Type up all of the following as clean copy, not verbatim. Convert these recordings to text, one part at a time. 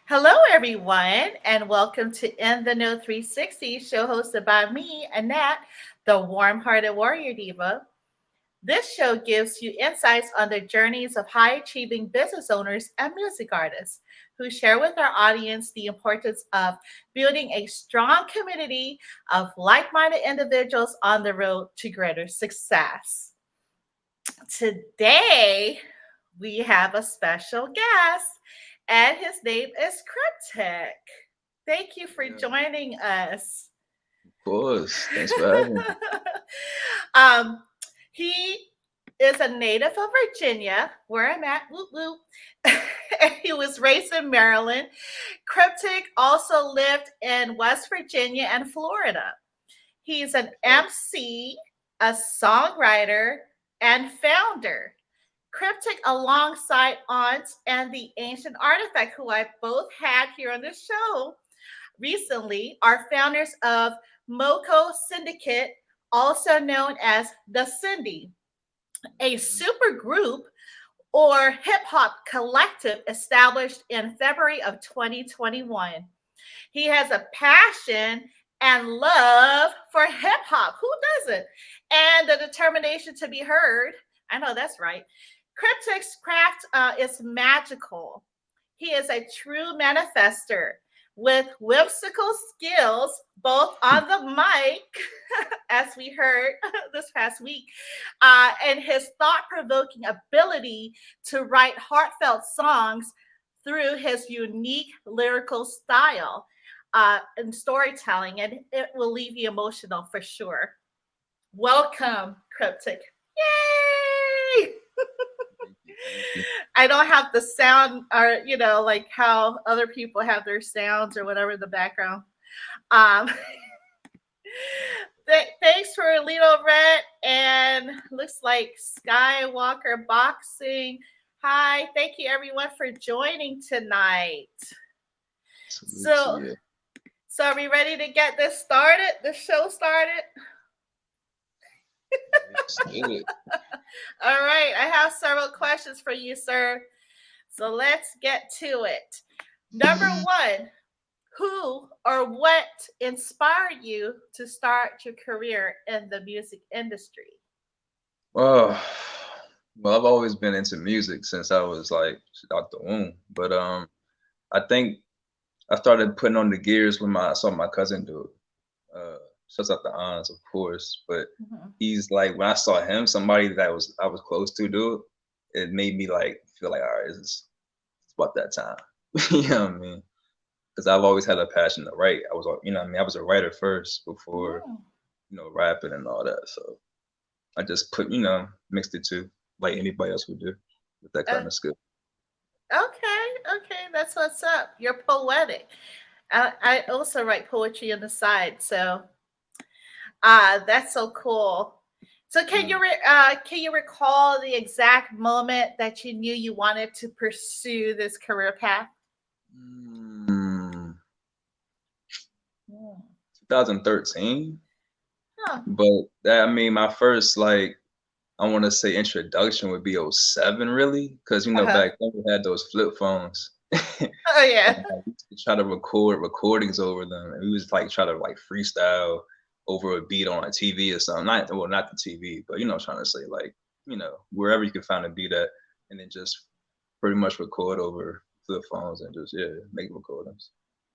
Hello, everyone, and welcome to In the Know 360, show hosted by me, Annette, the warm hearted warrior diva. This show gives you insights on the journeys of high achieving business owners and music artists who share with our audience the importance of building a strong community of like minded individuals on the road to greater success. Today, we have a special guest, and his name is Cryptiik. Thank you for Yeah, joining us. of course. Thanks for having me. um, he is a native of Virginia, where I'm at. Whoop whoop. He was raised in Maryland. Cryptic also lived in West Virginia and Florida. He's an Right. MC, a songwriter, and founder. Cryptic alongside Aunz and the Ancient Artifact, who I both had here on the show recently, are founders of MoCo Syndicate, also known as the Syndi, a Mhm. super group or hip hop collective established in February of 2021. He has a passion and love for hip hop. Who doesn't? And the determination to be heard. I know that's right. Cryptic's craft is magical. He is a true manifestor with whimsical skills, both on the mic, as we heard this past week, and his thought provoking ability to write heartfelt songs through his unique lyrical style and storytelling, and it will leave you emotional for sure. Welcome, Cryptic. Yay! Thank you. Thank you. I don't have the sound, or like how other people have their sounds or whatever in the background. Um, thanks for Lito Red, and looks like Skywalker Boxing. Hi, thank you everyone for joining tonight. Salute to So, you. so are we ready to get this started? The show started. Let's get it. All right, I have several questions for you, sir. So let's get to it. Number one, who or what inspired you to start your career in the music industry? Oh, well, I've always been into music since I was like out the womb. But I think I started putting on the gears when I saw my cousin do it. Shouts out the Aunz, of course. But Mhm. he's like when I saw him, somebody that I was close to do it, it made me like feel like all right, it's about that time. You know what I mean? Because I've always had a passion to write. I was a writer first before, Mm. rapping and all that. So I just mixed the two like anybody else would do with that Uh, kind of skill. okay, that's what's up. You're poetic. I also write poetry on the side, so that's so cool. So Mm. can you recall the exact moment that you knew you wanted to pursue this career path? Mm, Mm. 2013, Huh. but that I mean my first like I want to say introduction would be '07 really, because Uh-huh. back then we had those flip phones. Oh yeah. And we used to try to record recordings over them, and we was like try to like freestyle over a beat on a TV or something. Not the TV, but trying to say like wherever you can find a beat at, and then just pretty much record over flip phones and just make recordings.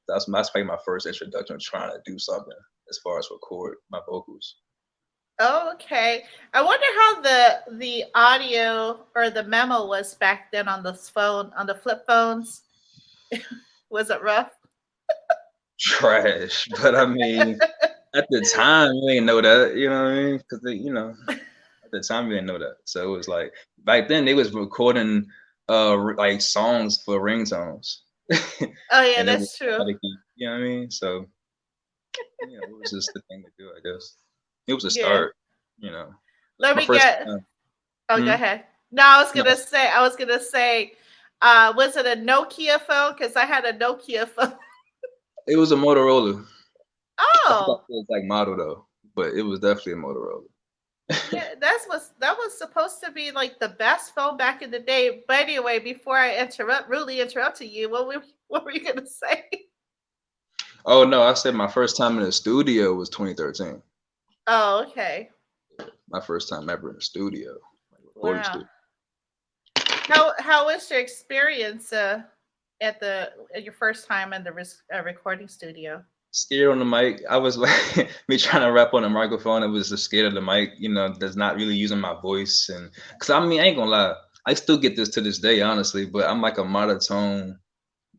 That's like my first introduction of trying to do something as far as record my vocals. Oh, okay. I wonder how the audio or the memo was back then on this phone on the flip phones. Was it rough? Trash, but I mean, at the time you ain't know that, you know what I mean? Because at the time we didn't know that. So it was like back then they was recording like songs for ringtones. Oh yeah, And it was that's true. staticky, you know what I mean? So it was just the thing to do, I guess. It was a Yeah. start, you know. Let My me first get. time. Oh, go Hmm? ahead. No, I was No, gonna say. Was it a Nokia phone? Because I had a Nokia phone. it was a Motorola. I forgot Oh, the exact model though, but it was definitely a Motorola. Yeah, that was supposed to be like the best phone back in the day. But anyway, before I rudely interrupted you, what were you gonna say? Oh no, I said my first time in the studio was 2013. Oh, okay. My first time ever in the studio, like recording Wow. studio. How was your experience at your first time in the recording studio? Scared on the mic. I was like me trying to rap on the microphone. It was just scared of the mic, that's not really using my voice. And because I mean, I ain't gonna lie, I still get this to this day, honestly. But I'm like a monotone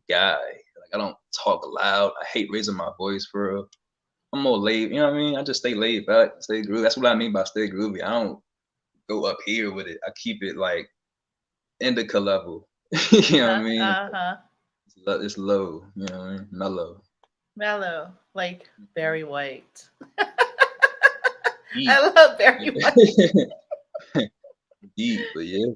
guy. Like I don't talk loud. I hate raising my voice for real. I'm more laid. You know what I mean? I just stay laid back, stay groovy. That's what I mean by stay groovy. I don't go up here with it. I keep it like indica level. You know what I Uh-huh. mean? Uh-huh. It's low. You know what I mean? Mellow. Mellow, like Barry White. Deep. I love Barry White. Deep, but yeah.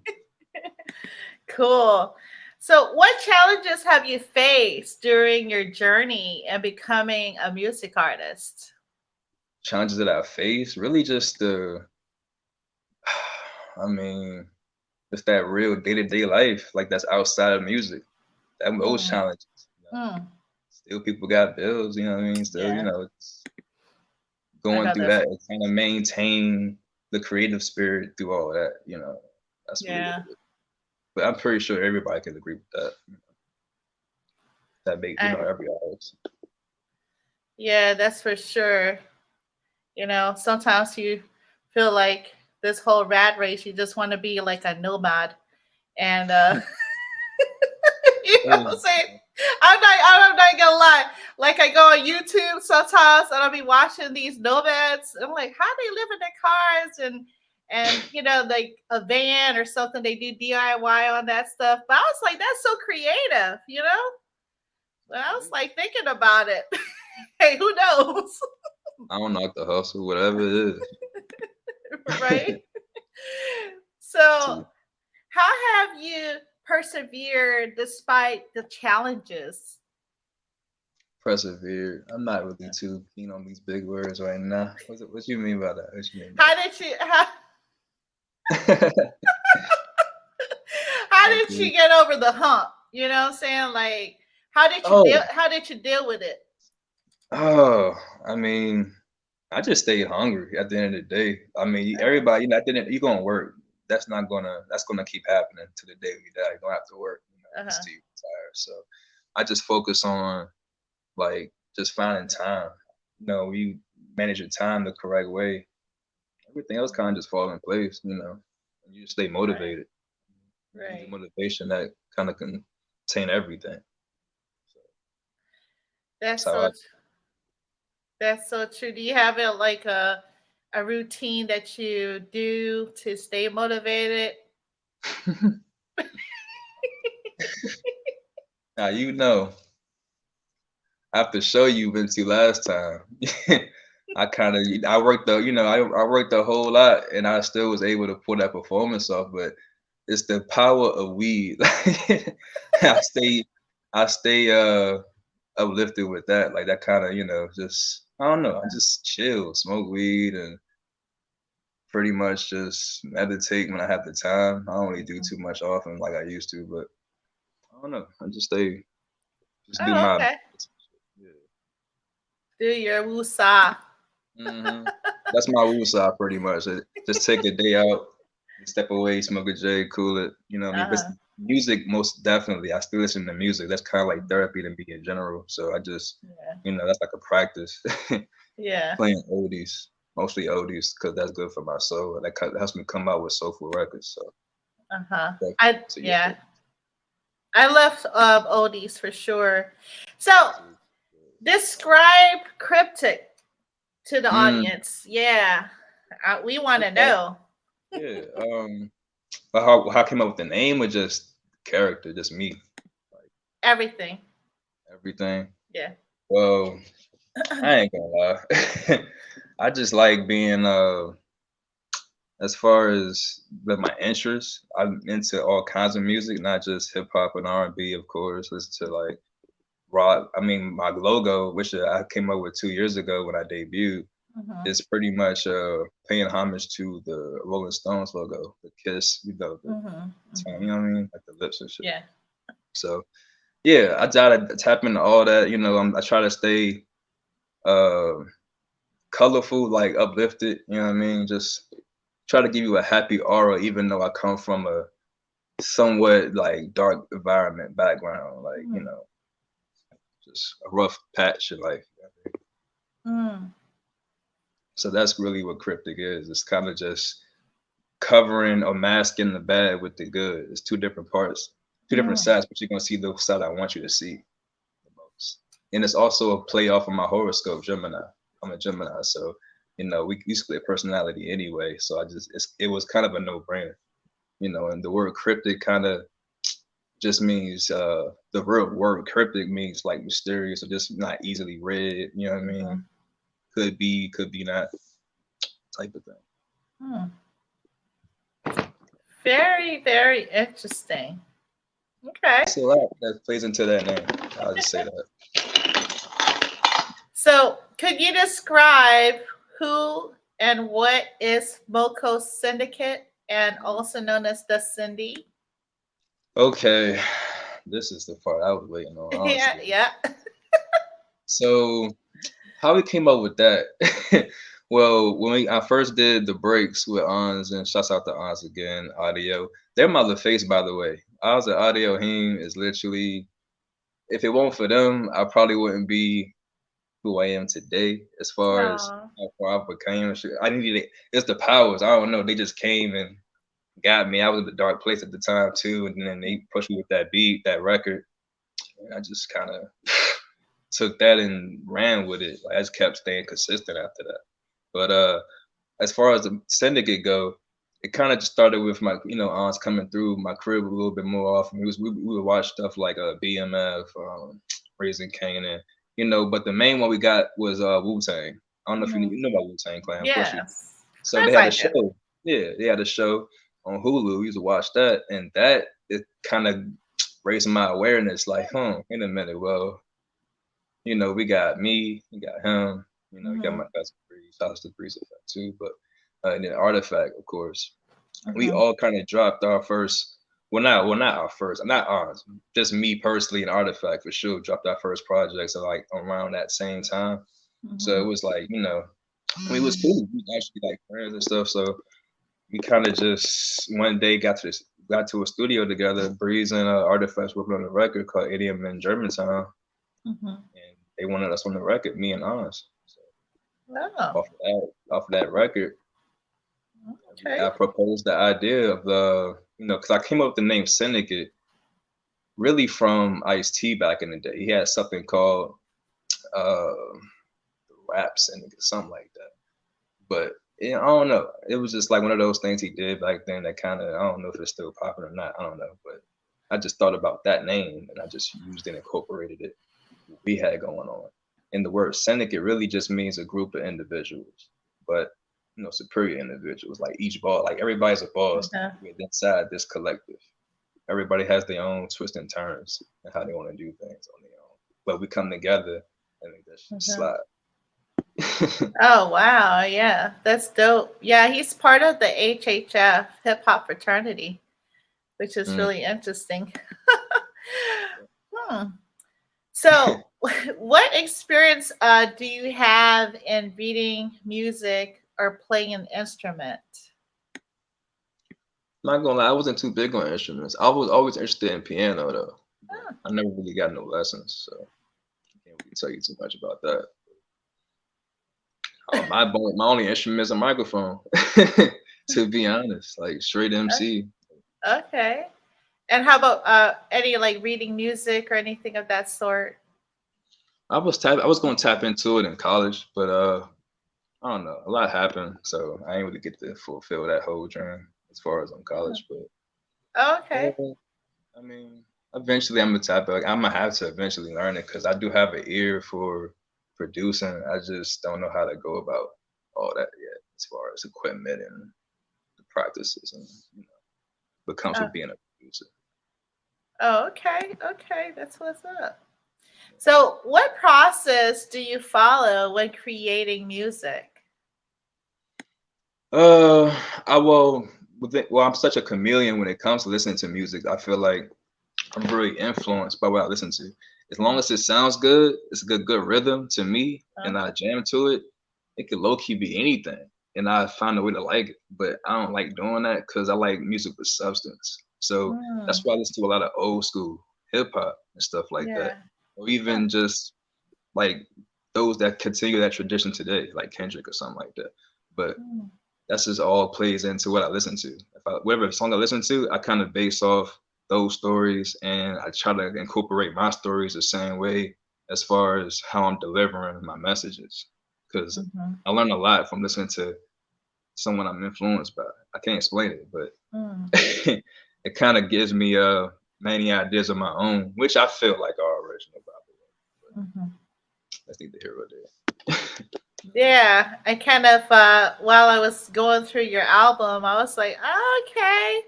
Cool. So, what challenges have you faced during your journey in becoming a music artist? Challenges that I face, really just the I mean, it's that real day-to-day life, like that's outside of music. Those Mm, challenges. mm, Still people got bills, you know what I mean? Still, yeah, it's I going know through that's that and trying to maintain the creative spirit through all that. That's really what yeah. it is. But I'm pretty sure everybody can agree with that. That make I every artist. Yeah, that's for sure. Sometimes you feel like this whole rat race, you just want to be like a nomad. And you know what I'm saying? I'm not gonna lie. Like I go on YouTube sometimes and I'll be watching these nomads. I'm like, how they live in their cars and like a van or something. They do DIY on that stuff. But I was like, that's so creative. But I was like thinking about it. Hey, who knows? I don't knock the hustle, whatever it is. Right? So, To how have you persevered despite the challenges? persevere. I'm not really too keen on these big words right now. What you mean by that? What you mean How did you how, by that? how did you Okay. get over the hump? You know what I'm saying? Like Oh, how did you deal with it? oh, I mean, I just stay hungry at the end of the day. I mean, Uh-huh. everybody, at the end, you're gonna work. That's gonna keep happening to the day we die. You don't have to work, Uh-huh. until you retire. So I just focus on like just finding time. You manage your time the correct way. Everything else kind of just fall in place. And you just stay Right. motivated. You need the Right. motivation that kind of contain everything. So that's That's how so I. that's so true. Do you have it like a routine that you do to stay motivated? Now after show you went to last time, I worked I worked a whole lot and I still was able to pull that performance off. But it's the power of weed. I stay I stay uplifted with that. Like that kind of just I don't know. I just chill, smoke weed, and pretty much just meditate when I have the time. I don't really do too much often like I used to, but I don't know. I just do Oh, my okay. yeah. Do your woosah. hmm That's my woosah pretty much. Just take a day out, step away, smoke a J, cool it. You know what I mean? But Uh-huh. music, most definitely, I still listen to music. That's kind of like therapy to me in general. So I just, Yeah. that's like a practice. Yeah. Playing oldies, mostly oldies, because that's good for my soul. That helps me come out with soulful records. So, Uh-huh. definitely. I So yeah. yeah. I love oldies for sure. So describe Cryptic to the Mm, audience. Yeah. We want to okay. know Yeah. But how I came up with the name or just character, just me, like everything. everything. Yeah. Well, I ain't gonna lie. I just like being as far as with my interests, I'm into all kinds of music, not just hip hop and R&B, of course. Listen to rock. I mean, my logo, which I came up with 2 years ago when I debuted. Mhm. is pretty much paying homage to the Rolling Stones logo, the kiss, the Mhm. tongue, you Mhm. know what I mean, like the lips and shit. Yeah. So yeah, I try to tap into all that. I try to stay uh colorful, like uplifted. You know what I mean? Just try to give you a happy aura, even though I come from a somewhat like dark environment background, like Mm. just a rough patch in life. Mm. So that's really what cryptic is. It's kind of just covering or masking the bad with the good. It's two different parts, two different Mm. sides, but you're gonna see the side I want you to see the most. And it's also a play off of my horoscope, Gemini. I'm a Gemini, so we split personality anyway. So it was kind of a no brainer, And the word cryptic kind of just means the real word cryptic means like mysterious or just not easily read. You know what I mean? Mhm. Could be not type of thing. Mm. Very, very interesting. Okay. It's a lot that plays into that name. I'll just say that. So, could you describe who and what is MoCo Syndicate and also known as the Syndi? Okay, this is the part I was waiting on, Yeah, honestly. yeah. So, how we came up with that? Well, I first did the breaks with Aunz, and shouts out to Aunz again, audio. They're my little face, by the way. Aunz and audio him is literally, if it weren't for them, I probably wouldn't be who I am today as far as No. how far I became and shit. I needed it. It's the powers. I don't know. They just came and got me. I was in a dark place at the time too, and then they pushed me with that beat, that record, and I just kind of took that and ran with it. Like, I just kept staying consistent after that. But as far as the syndicate go, it kind of just started with my aunts coming through my crib a little bit more often. We would watch stuff like BMF, Raising Canaan, But the main one we got was Wu Tang. I don't know if Mhm. you know about Wu Tang Clan. Of course you do. Yes. Of So they course had I a do. show. Yeah, they had a show on Hulu. We used to watch that, and that it kind of raised my awareness. Like, wait a minute. Well, we got me, we got him, you got Mhm. my cousin Breeze. Shout out to Breeze Effect too, but and then Artifact, of course. We Mhm. all kind of dropped our first. Not our first, not ours. Just me personally and Artifact for sure dropped our first projects at like around that same time. So it Mhm. was like, it was cool. We actually like friends and stuff. So we kind of just one day got to a studio together. Breeze and Artifacts working on a record called Idiom in Germantown, Mhm. and they wanted us on the record, me and Oz. So Oh, off of that record, okay. I proposed the idea of because I came up with the name Syndicate really from Ice T back in the day. He had something called uh, Rap Syndicate, something like that. But yeah, I don't know. It was just like one of those things he did back then that kind of, I don't know if it's still popular or not. I don't know, but I just thought about that name and I just used and incorporated it. What we had going on. And the word syndicate really just means a group of individuals, but superior individuals. Like each boss, like everybody's a boss Uh-huh. with inside this collective. Everybody has their own twists and turns and how they want to do things on their own. But we come together and make that shit Uh-huh. slide. Oh wow, yeah, that's dope. Yeah, he's part of the HHF hip hop fraternity, which is Mm. really interesting. Hmm. So, what experience do you have in reading music or playing an instrument? Not gonna lie, I wasn't too big on instruments. I was always interested in piano though, but Oh, I never really got no lessons, so I can't really tell you too much about that. My only instrument is a microphone. To be honest, like straight MC. okay. And how about any like reading music or anything of that sort? I was gonna tap into it in college, but I don't know. A lot happened, so I ain't really get to fulfill that whole dream as far as on Hmm. college. But Okay. uh, I mean, eventually I'm the type of I'm gonna have to eventually learn it because I do have an ear for producing. I just don't know how to go about all that yet, as far as equipment and the practices and what comes Oh, with being a producer. oh, okay. Okay. That's what's up. So, what process do you follow when creating music? Uh, I will. Well, I'm such a chameleon when it comes to listening to music. I feel like I'm very influenced by what I listen to. As long as it sounds good, it's a good rhythm to me, and I Uh-huh. jam to it. It could low key be anything, and I find a way to like it. But I don't like doing that because I like music with substance. So that's Mm, why I listen to a lot of old school hip hop and stuff like that, yeah. or Huh. even just like those that continue that tradition today, like Kendrick or something like that. But Mm, that's just all plays into what I listen to. Whatever song I listen to, I kind of base off those stories, and I try to incorporate my stories the same way as far as how I'm delivering my messages. Because mhm, I learn a lot from listening to someone I'm influenced by. I can't explain it, but mm, it kind of gives me many ideas of my own, which I feel like are original, by the way. But mhm. that's neither here nor there. Yeah, I kind of while I was going through your album, I was like, oh, okay.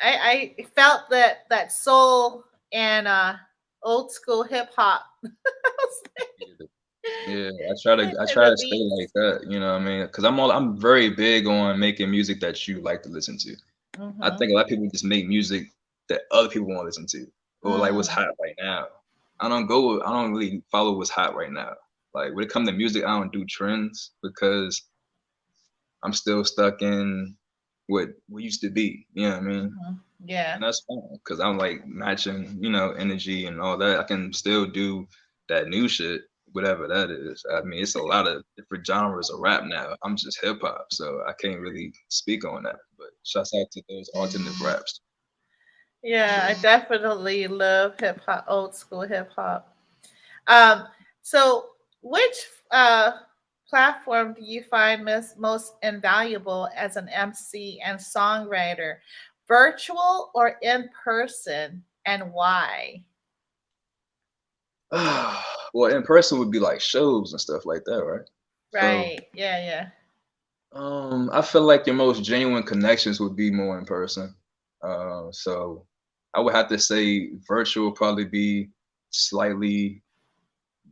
I felt that soul and old school hip hop. I was Yeah, yeah, like, I in try the to stay like beats. that, you know what I mean? Because I'm very big on making music that you like to listen to. I Mm-hmm. think a lot of people just make music that other people want to listen to, or like what's Mm, hot right now. I don't really follow what's hot right now. Like when it comes to music, I don't do trends because I'm still stuck in what used to be. You know what I mean? hmm. Yeah. And that's fine because I'm like matching, you know, energy and all that. I can still do that new shit, whatever that is. I mean, it's a lot of different genres of rap now. I'm just hip hop, so I can't really speak on that. But shouts out to those alternate raps. Yeah, I definitely love hip hop, old school hip hop. Um, so which platform do you find most invaluable as an MC and songwriter? Virtual or in person, and why? Well, in person would be like shows and stuff like that, right? So, Right. Yeah, yeah. I feel like your most genuine connections would be more in person. So I would have to say virtual probably be slightly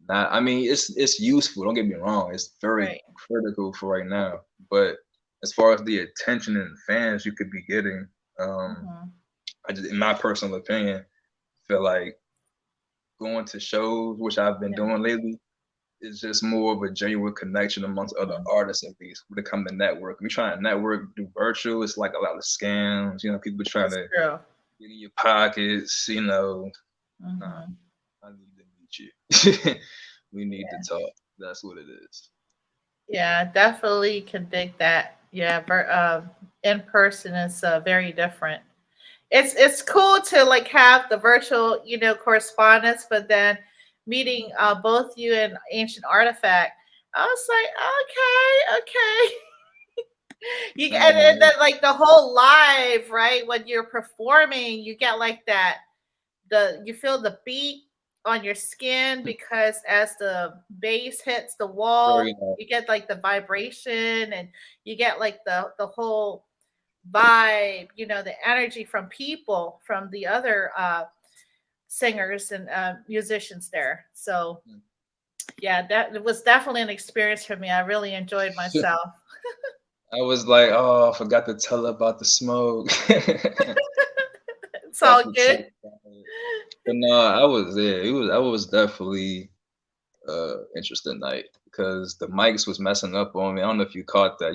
not. I mean, it's useful. Don't get me wrong. It's very Right. critical for right now. But as far as the attention and fans you could be getting, um, Hmm. I just, in my personal opinion, feel like going to shows, which I've been Yeah. doing lately, is just more of a genuine connection amongst other Hmm. artists at least when it comes to network. We try to network do virtual, it's like a lot of scams, you know, people trying That's to true. get in your pockets, you know. Nah, Hmm. I need to meet you. We need to talk. That's what it is. Yeah, definitely can dig that. Yeah, in person is very different. It's cool to like have the virtual, correspondence, but then meeting both you and Ancient Artifact, I was like, okay, okay. And Man, then like the whole live, right? When you're performing, you get like that you feel the beat on your skin because as the bass hits the wall, very you get like the vibration and you get like the whole vibe, the energy from people from the other singers and musicians there. So yeah, that it was definitely an experience for me. I really enjoyed myself. I was like, oh, I forgot to tell her about the smoke. It's Got all to good. talk about it. But no, I was there. I was definitely interesting night because the mics was messing up on me. I don't know if you caught that.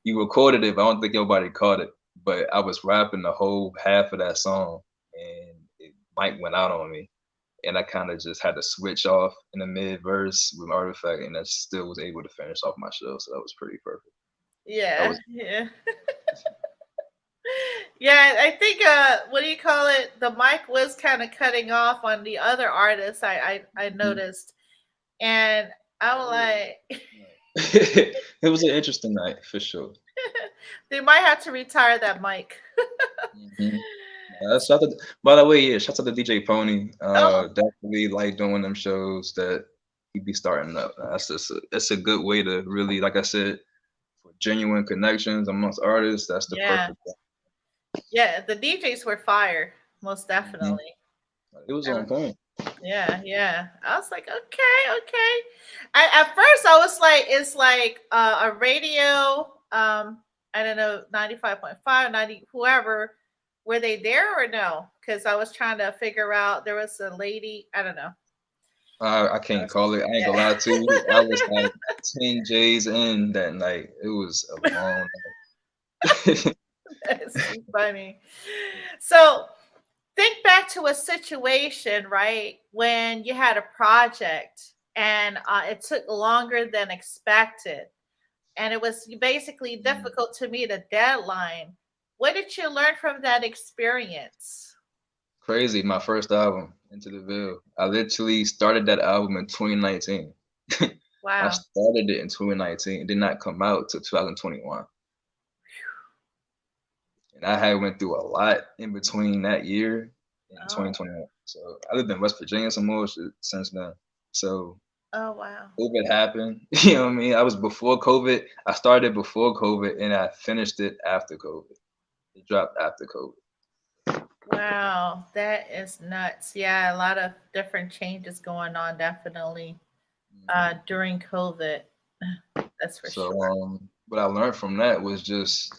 You recorded it, but I don't think nobody caught it. But I was rapping the whole half of that song, and it mic went out on me, and I kind of just had to switch off in the mid verse with Artifact, and I still was able to finish off my show. So that was pretty perfect. That Yeah, was yeah. Yeah, I think what do you call it? The mic was kind of cutting off on the other artists. I Mhm. noticed, and I was like, It was an interesting night for sure. they might have to retire that mic. Mhm. Shout out, by the way, yeah, shout out to DJ Pony. Oh, Definitely like doing them shows that he be starting up. That's a good way to really, like I said, for genuine connections amongst artists. That's the yeah, perfect yeah. The DJs were fire, most thing. definitely. It was I on was- point. yeah, yeah. I was like, okay, okay. At first, I was like, it's like a radio. I don't know, 95.5, 90, whoever, were they there or no? Because I was trying to figure out, there was a lady, I don't know. I can't call it. I ain't gonna Yeah. lie to you. I was like 10 J's in that night. It was a long night. That's too funny. So think back to a situation, right, when you had a project and it took longer than expected, and it was basically Mm. difficult to meet a deadline. What did you learn from that experience? Crazy. My first album, Into the Veil. I literally started that album in 2019. I Wow. started it in 2019. It did not come out till 2021. And I had went through a lot in between that year and Oh, 2021. So I lived in West Virginia some more shit since then. So oh, wow. COVID happened. You know what I mean? I was before COVID. I started before COVID and I finished it after COVID. It dropped after COVID. Wow, that is nuts. Yeah, a lot of different changes going on, definitely, Mhm. during COVID. That's for So sure. what I learned from that was just,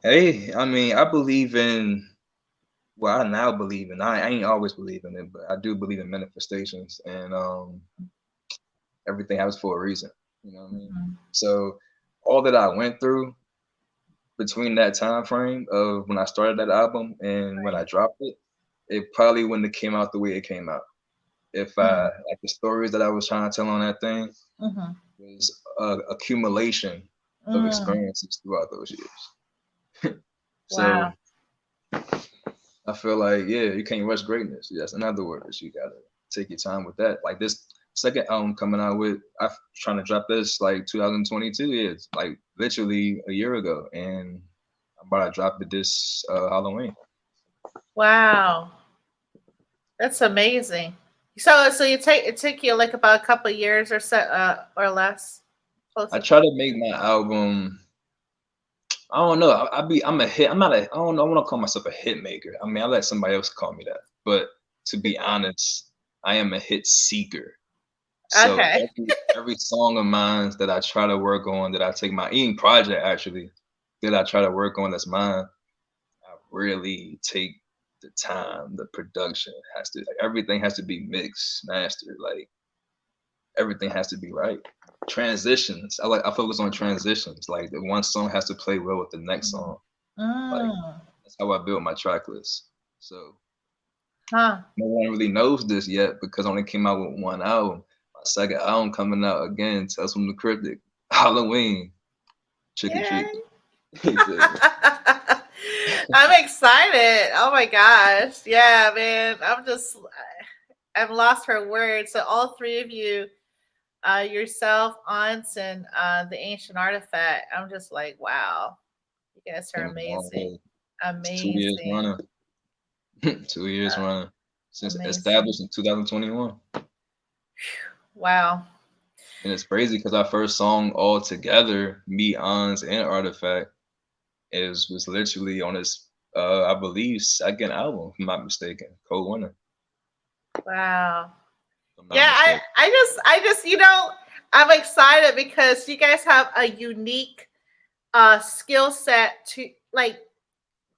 hey, I mean, I believe in, well, I now believe in, I ain't always believe in it, but I do believe in manifestations and everything happens for a reason. You know what I mean? Mhm. So all that I went through between that time frame of when I started that album and when I Right. dropped it, it probably wouldn't have came out the way it came out. If I Mm, like the stories that I was trying to tell on that thing mhm. was a accumulation of Mm, experiences throughout those years. wow. So I feel like yeah, you can't rush greatness. That's in other words, you gotta take your time with that. Like this second album coming out with, I'm trying to drop this like 2022. Yeah, it's like literally a year ago, and I'm about to drop it this Halloween. Wow. That's amazing. So it took you like about a couple of years or so, or less, I closer to. try to make my album. I don't know. I'm a hit. I'm not a. I don't know. I want to call myself a hit maker. I mean, I let somebody else call me that. But to be honest, I am a hit seeker. So Okay. every song of mine that I try to work on, that I take my eating project actually, that I try to work on that's mine, I really take the time. The production has to, like, everything has to be mixed, mastered. Like everything has to be right. Transitions. I focus on transitions. Like the one song has to play well with the next song. Like Mm, that's how I build my track list. So huh. no one really knows this yet because I only came out with one album. My second album coming out again, Tales from the Cryptic, Halloween, trick or treat. Yay. You feel me? I'm excited. Oh my gosh. Yeah, man. I'm lost for words. So all three of you, yourself, Aunts, and the ancient artifact. I'm just like, wow. You guys are Came a long amazing. way. It's 2 years Amazing. running. 2 years running since Amazing. established in 2021. Wow. And it's crazy because our first song all together, me, Aunz, and Artifact, was literally on his I believe second album, if I'm not mistaken, Cold Winter, Wow. if I'm Yeah, not mistaken. I'm excited because you guys have a unique skill set to, like,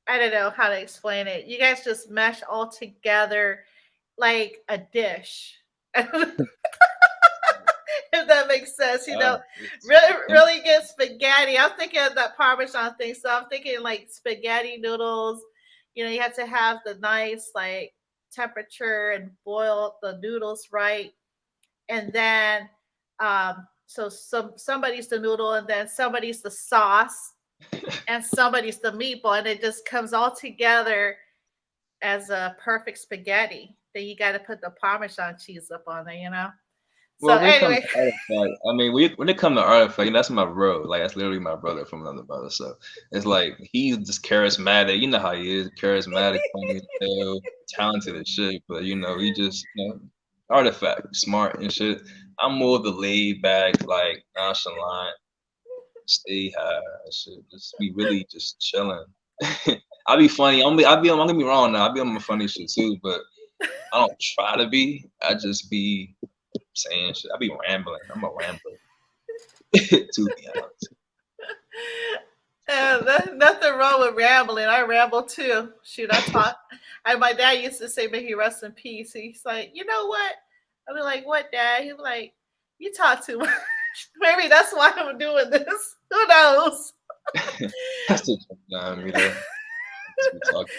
I don't know how to explain it. You guys just mesh all together like a dish. If that makes sense, It's really, chemistry. really good spaghetti. I'm thinking of that Parmesan thing, so I'm thinking like spaghetti noodles. You have to have the nice like temperature and boil the noodles right, and then so somebody's the noodle, and then somebody's the sauce, and somebody's the meatball, and it just comes all together as a perfect spaghetti. Then you got to put the Parmesan cheese up on there. So Well, when it comes anyway, to Artifact, I mean, when it comes to Artifact, that's my bro. Like that's literally my brother from another brother. So it's like he's just charismatic. You know how he is, charismatic, funny as hell, talented as shit. But he just Artifact, smart and shit. I'm more the laid back, like nonchalant, stay high, and shit. Just be really just chilling. I be funny. I'm gonna be wrong now. I be on my funny shit too, but I don't try to be. I just be saying shit. I be rambling. I'm a rambler, to be honest. Nothing wrong with rambling. I ramble too. Shoot, I talk. And my dad used to say, "May he rest in peace." He's like, you know what? I'd be like, "What, Dad?" He'd be like, "You talk too much." Maybe that's why I'm doing this. Who knows? That's the time, you know. Just be talking.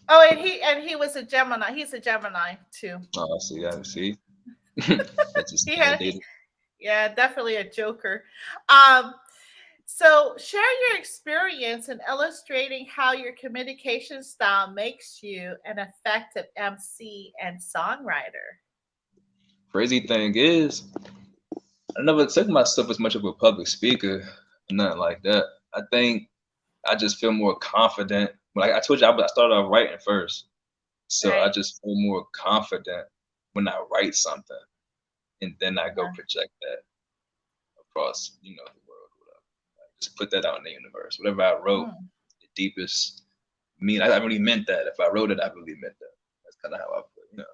Oh, and he was a Gemini. He's a Gemini too. Oh, I see. I see. That's just He kind had, of dated. yeah, definitely a joker. Um, So, share your experience in illustrating how your communication style makes you an effective MC and songwriter. Crazy thing is, I never took myself as much of a public speaker, nothing like that. I think I just feel more confident. Like I told you, I started off writing first, so I Right. just feel more confident when I write something, and then I go Uh-huh. project that across, the world, whatever. Like, just put that out in the universe. Whatever I wrote, Mm, the deepest mean. I really meant that. If I wrote it, I really meant that. That's kind of how I put.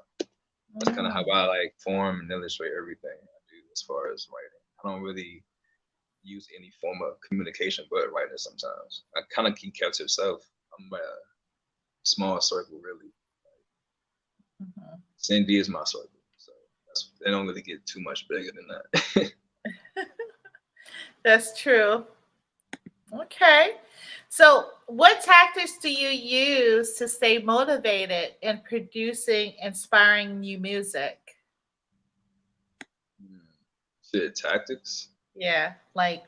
That's kind of how mm. I like form and illustrate everything I do as far as writing. I don't really use any form of communication but writing sometimes. I kind of keep kept to itself. I'm a small circle, really. Mhm. Syndi is my circle. So they don't really get too much bigger than that. That's true. Okay. So, what tactics do you use to stay motivated in producing inspiring new music? Shit, tactics. Yeah, like,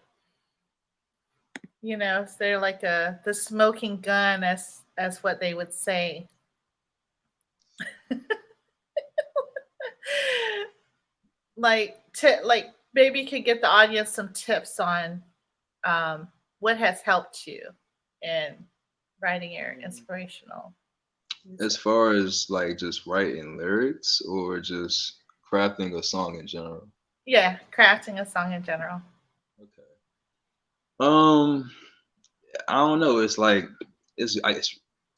is there like a the smoking gun, as what they would say? Like maybe you could get the audience some tips on what has helped you in writing your inspirational As music. far as like just writing lyrics or just crafting a song in general. Yeah, crafting a song in general. Okay. Um, I don't know. It's like it's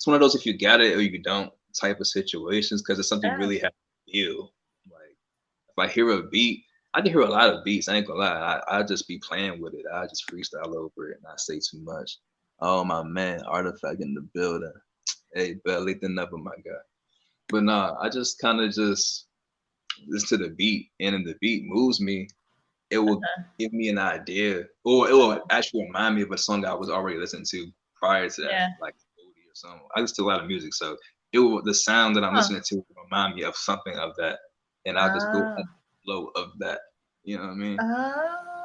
one of those if you got it or you don't type of situations because it's something you Oh, really have to feel. Like if I hear a beat, I can hear a lot of beats. I ain't gonna lie. I just be playing with it. I just freestyle over it and not say too much. Oh my man, artifact in the building. Hey, belly the never my guy. But nah, I just kind of just listen to the beat, and if the beat moves me, it will give me an idea, or it will oh, actually remind me of a song I was already listening to prior to that, yeah. like oldie or something. I listen to a lot of music, so the sound that I'm Huh. listening to will remind me of something of that, and I'll just go Oh. at the flow of that. You know what I mean?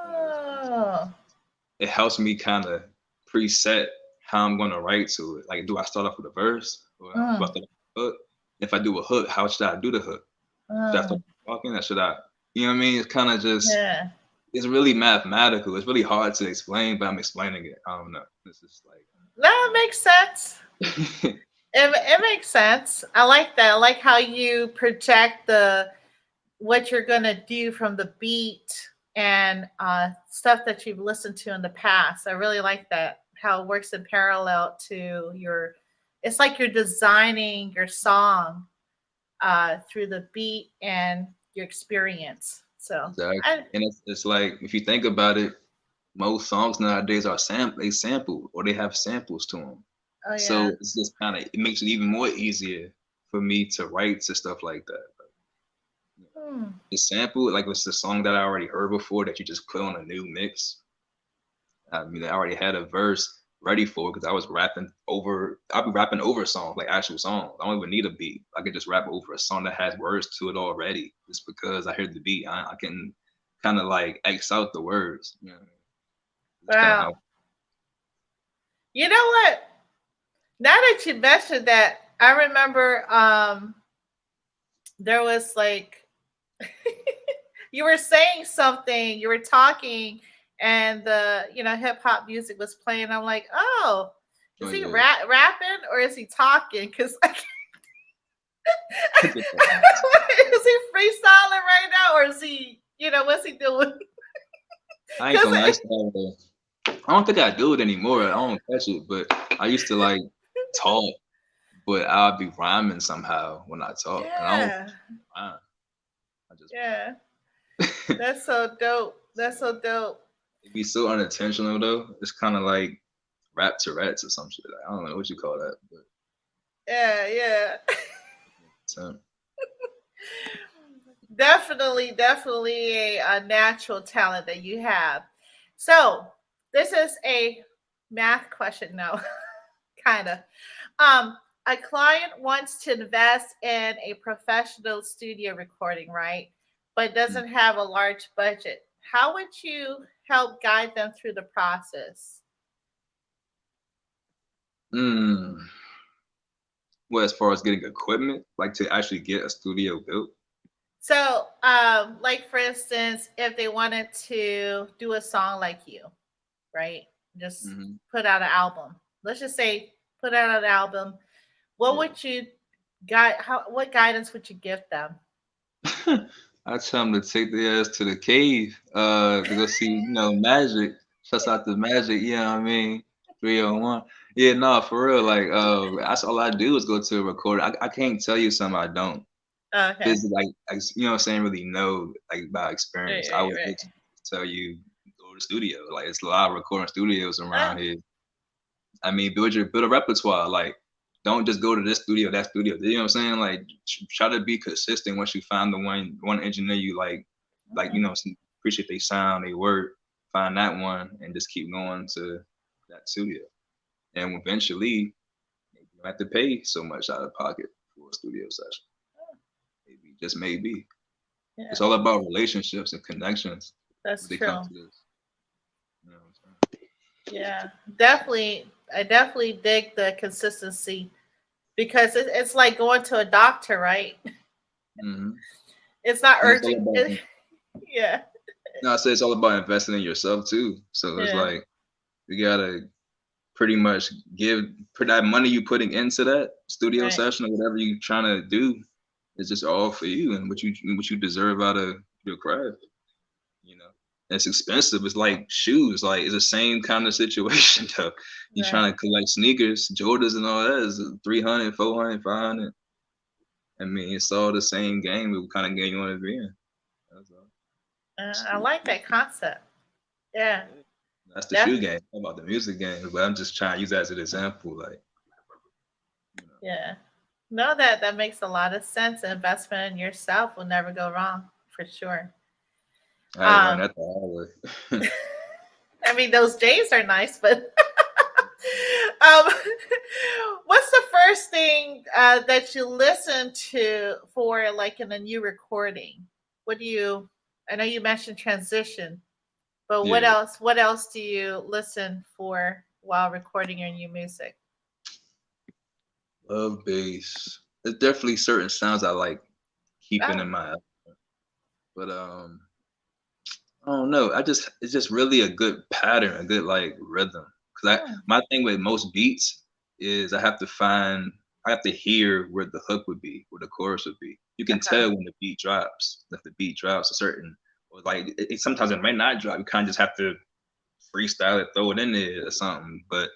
One of those things. Oh. It helps me kind of preset how I'm gonna write to it. Like, do I start off with a verse, or do I Mm, start off with a hook? If I do a hook, how should I do the hook? Should I start mm, talking, or should I? You know what I mean? It's kind of just yeah. it's really mathematical. It's really hard to explain, but I'm explaining it. I don't know. This is That makes sense. like, It makes sense. I like that. I like how you project the what you're gonna do from the beat and stuff that you've listened to in the past. I really like that. How it works in parallel to your. It's like you're designing your song through the beat and your experience. So exactly. I. And it's like if you think about it, most songs nowadays are they sample or they have samples to them. Oh yeah. So it's just kind of it makes it even more easier for me to write to stuff like that. Hmm. The sample, like it's the song that I already heard before that you just put on a new mix. I mean, I already had a verse ready for because I was rapping over. I'll be rapping over songs, like actual songs. I don't even need a beat. I could just rap over a song that has words to it already, just because I heard the beat. I can kind of like X out the words. You know what I mean? That's kind of Wow. how. You know what? Now that you mentioned that, I remember there was like you were saying something, you were talking, and the hip hop music was playing. I'm like, oh, Oh is he yeah, rapping or is he talking? Because I get that. is he freestyling right now or is he what's he doing? I ain't Because gonna lie. I don't think I do it anymore. I don't catch it, but I used to like talk, but I'll be rhyming somehow when I talk, and I don't yeah, rhyme. I just yeah, rap. that's so dope. That's So so dope. It'd be so unintentional though. It's kind of like rap Tourette's or some shit. Like, I don't know what you call that, but Yeah, yeah. so, Definitely a natural talent that you have. So this is a math question. No, kind of. A client wants to invest in a professional studio recording, right? But mm, doesn't have a large budget. How would you help guide them through the process? mm. Well, as far as getting equipment, like to actually get a studio built. So, like for instance, if they wanted to do a song like you, right? Just Hmm. put out an album. Let's just say put out an album. What Yeah. would you guide? How? What guidance would you give them? I tell them to take their ass to the cave, to go see, magic. Shouts out to magic, you know what I mean? 301. Yeah, no, for real. Like, that's all I do is go to a recorder. I can't tell you something I don't Okay. physically, you know what I'm saying, really know, like, by Right, experience. I right, would right. just tell you, go to the studio. Like, it's a lot of recording studios Ah, around here. I mean, build a repertoire. Like, don't just go to this studio, that studio. You know what I'm saying? Like, try to be consistent. Once you find the one engineer you like mm, appreciate they sound, they work. Find that one and just keep going to that studio. And eventually, you don't have to pay so much out of pocket for a studio session. Maybe just maybe. It's yeah, all about relationships and connections that's when they come true. to this. You know what I'm Yeah, definitely. I definitely dig the consistency because it's like going to a doctor, right? saying? Hmm. It's not And it's all urgent. about Yeah, no, I say it's all about investing in yourself too. So it's yeah, like you gotta pretty much give for that money you putting into that studio right. session or whatever you trying to do is just all for you and what you deserve out of your craft. You know, it's expensive. It's like shoes. Like it's the same kind of situation though. You Right. trying to collect sneakers, Jordans and all that is 300, 400, 500. I mean, it's all the same game. What kind of game you want to be in? That's all. I like that concept. Yeah, Yeah. That's the shoe def- game. I'm about the music game, but I'm just trying to use that as an example. Like, you know, yeah. No, that makes a lot of sense. Investment in yourself will never go wrong for sure. I had to learn Um, that the hard way. I mean, those days are nice, but um, what's the first thing that you listen to for like in a new recording? What do you? I know you mentioned transition, but what Yeah, else? What else do you listen for while recording your new music? love bass. There's definitely certain sounds I like keeping Oh, in my, but I don't know. It's just really a good pattern, a good like rhythm. Cause hmm, my thing with most beats is I have to hear where the hook would be, where the chorus would be. You can okay, tell when the beat drops, if the beat drops a certain, or like sometimes it might not drop. You kind of just have to freestyle it, throw it in there or something. But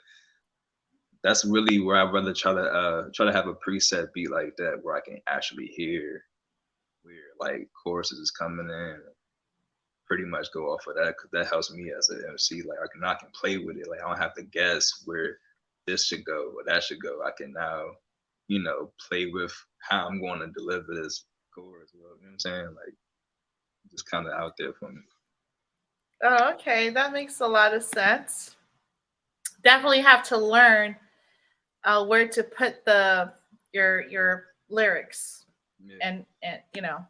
that's really where I'd rather try to have a preset beat like that where I can actually hear where like choruses is coming in pretty much go off of that because that helps me as an MC. Like I can play with it. Like I don't have to guess where this should go or that should go. I can now, play with how I'm going to deliver this chorus. You know what I'm saying? Like just kind of out there for me. oh, okay, that makes a lot of sense. Definitely have to learn where to put your lyrics Yeah. and you know.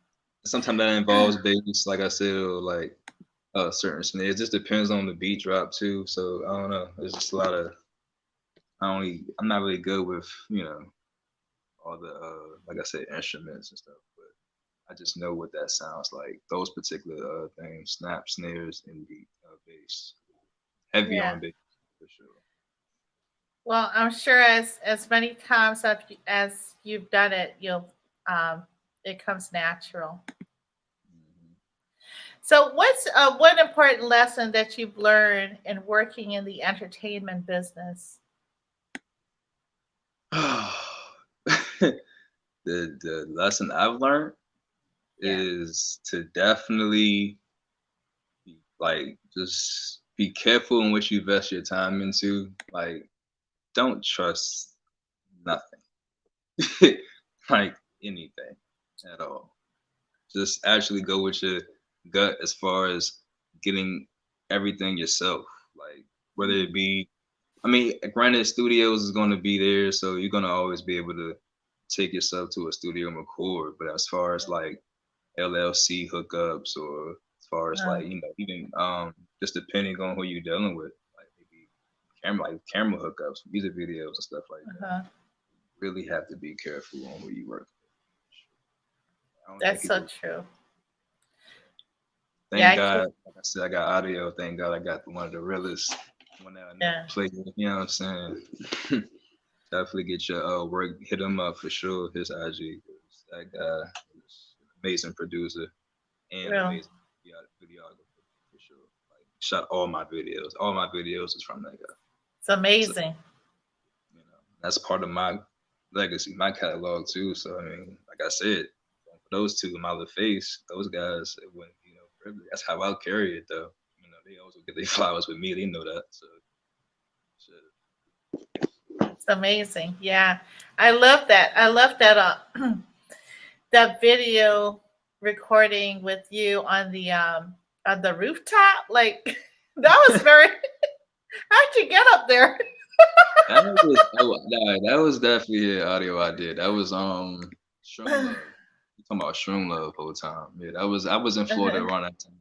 Sometimes that involves bass, like I said, or like certain snares. It just depends on the beat drop too. So I don't know. There's just a lot of I'm not really good with all the like I said instruments and stuff, but I just know what that sounds like. Those particular things, snap, snares, and beat, bass, heavy Yeah. on bass for sure. Well, I'm sure as many times as you've done it, you'll it comes natural. Mhm. So, what's one important lesson that you've learned in working in the entertainment business? The lesson I've learned Yeah. is to definitely like just be careful in what you invest your time into. Like, don't trust nothing, like anything at all. Just actually go with your gut as far as getting everything yourself. Like, whether it be, I mean, granted, studios is going to be there, so you're going to always be able to take yourself to a studio and record. But as far as like LLC hookups, or as far as Uh, like, even just depending on who you're dealing with, like maybe camera hookups, music videos and stuff like that. uh-huh. Really have to be careful on who you work with. I don't think That's so people. true. Yeah, Thank I God, can't. like I said, I got audio. Thank God, I got one of the realest one that I never Yeah. played with. You know what I'm saying? Definitely get your work. Hit him up for sure. His IG. 'Cause that guy is an amazing producer and Real. amazing videographer for sure. Like, shot all my videos. All my videos is from that guy. It's So, amazing. that's part of my legacy, my catalog too. So I mean, like I said, for those two, Mother Face, those guys, it wouldn't be no privilege. That's how I'll carry it though. They always get their flowers with me. They know that. So shit. It's amazing. Yeah. I love that. I love that that video recording with you on the rooftop. Like that was very how'd you get up there? That was definitely an audio I did. That was Shroom Love. You talking about Shroom Love whole time. Yeah, I was in Florida Uh-huh. around that time.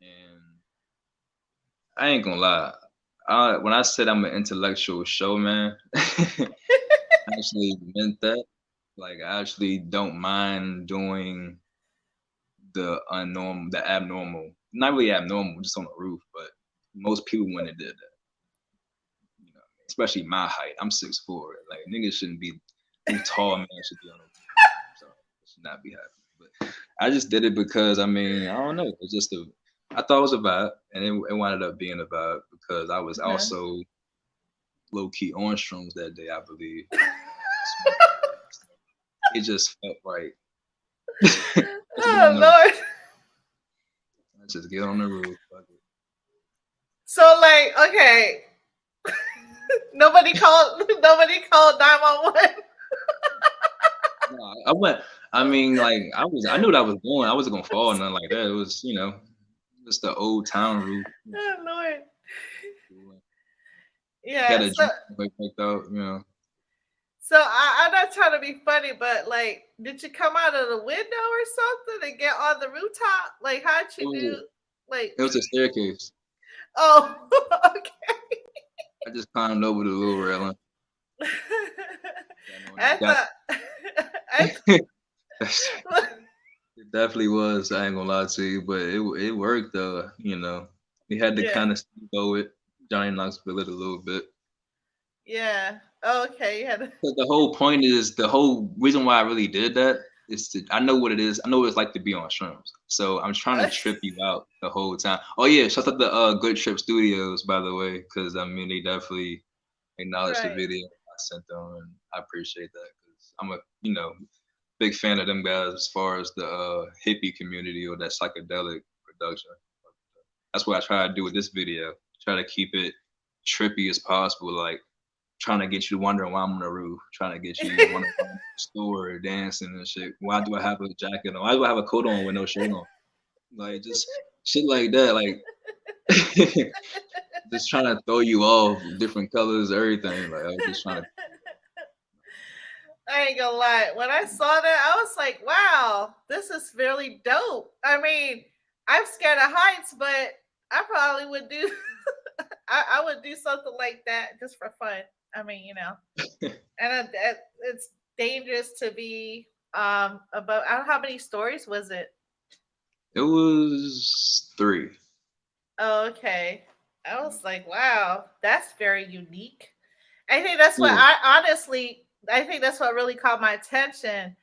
And I ain't gonna lie. When I said I'm an intellectual showman, I actually meant that. Like, I actually don't mind doing the abnormal. Not really abnormal, just on the roof, but most people wouldn't have did that. Especially my height. I'm 6'4". Like, niggas shouldn't be. Any tall man should be on the roof. So it should not be happening. But I just did it because, I mean, I don't know. It's just I thought it was a vibe, and it wound up being a vibe because I was Uh-huh. also low key on shrooms that day, I believe. It just felt right. Let's get on Oh the Lord. let's just get on the roof. Fuck So like, okay, nobody called 911. No, I went. I mean, like I knew what I was doing. I wasn't gonna fall or nothing like that. It was, just the old town roof. Oh Lord. Got Yeah. a So drink picked out. I'm not trying to be funny, but like, did you come out of the window or something and get on the rooftop? Like, how'd It you was do? Like, it was a staircase. oh, okay. I just climbed over the little railing. I I got. thought, I It definitely was. I ain't gonna lie to you, but it worked though. We had to yeah, kind of go with Johnny Knoxville it a little bit. yeah. Okay, you had, But the whole reason why I really did that is I know what it is. I know what it's like to be on shrooms. So I'm trying to trip you out the whole time. Oh yeah, shout out to Good Trip Studios, by the way, because I mean they definitely acknowledged the right, video I sent them, and I appreciate that because I'm a big fan of them guys as far as the hippie community or that psychedelic production. That's what I try to do with this video. Try to keep it trippy as possible, like trying to get you wondering why I'm on the roof, trying to get you wondering why I'm in the store dancing and shit. Why do I have a jacket on? Why do I have a coat on with no shirt on? Like just shit like that. Like just trying to throw you off, different colors, everything. Like I was just trying to. I ain't gonna lie. When I saw that, I was like, wow, this is really dope. I mean, I'm scared of heights, but I probably would do I would do something like that just for fun. I mean, and it's dangerous to be above. I don't know how many stories was it. It was 3. Oh, okay. I was like, wow, that's very unique. I think that's what Yeah. I think that's what really caught my attention.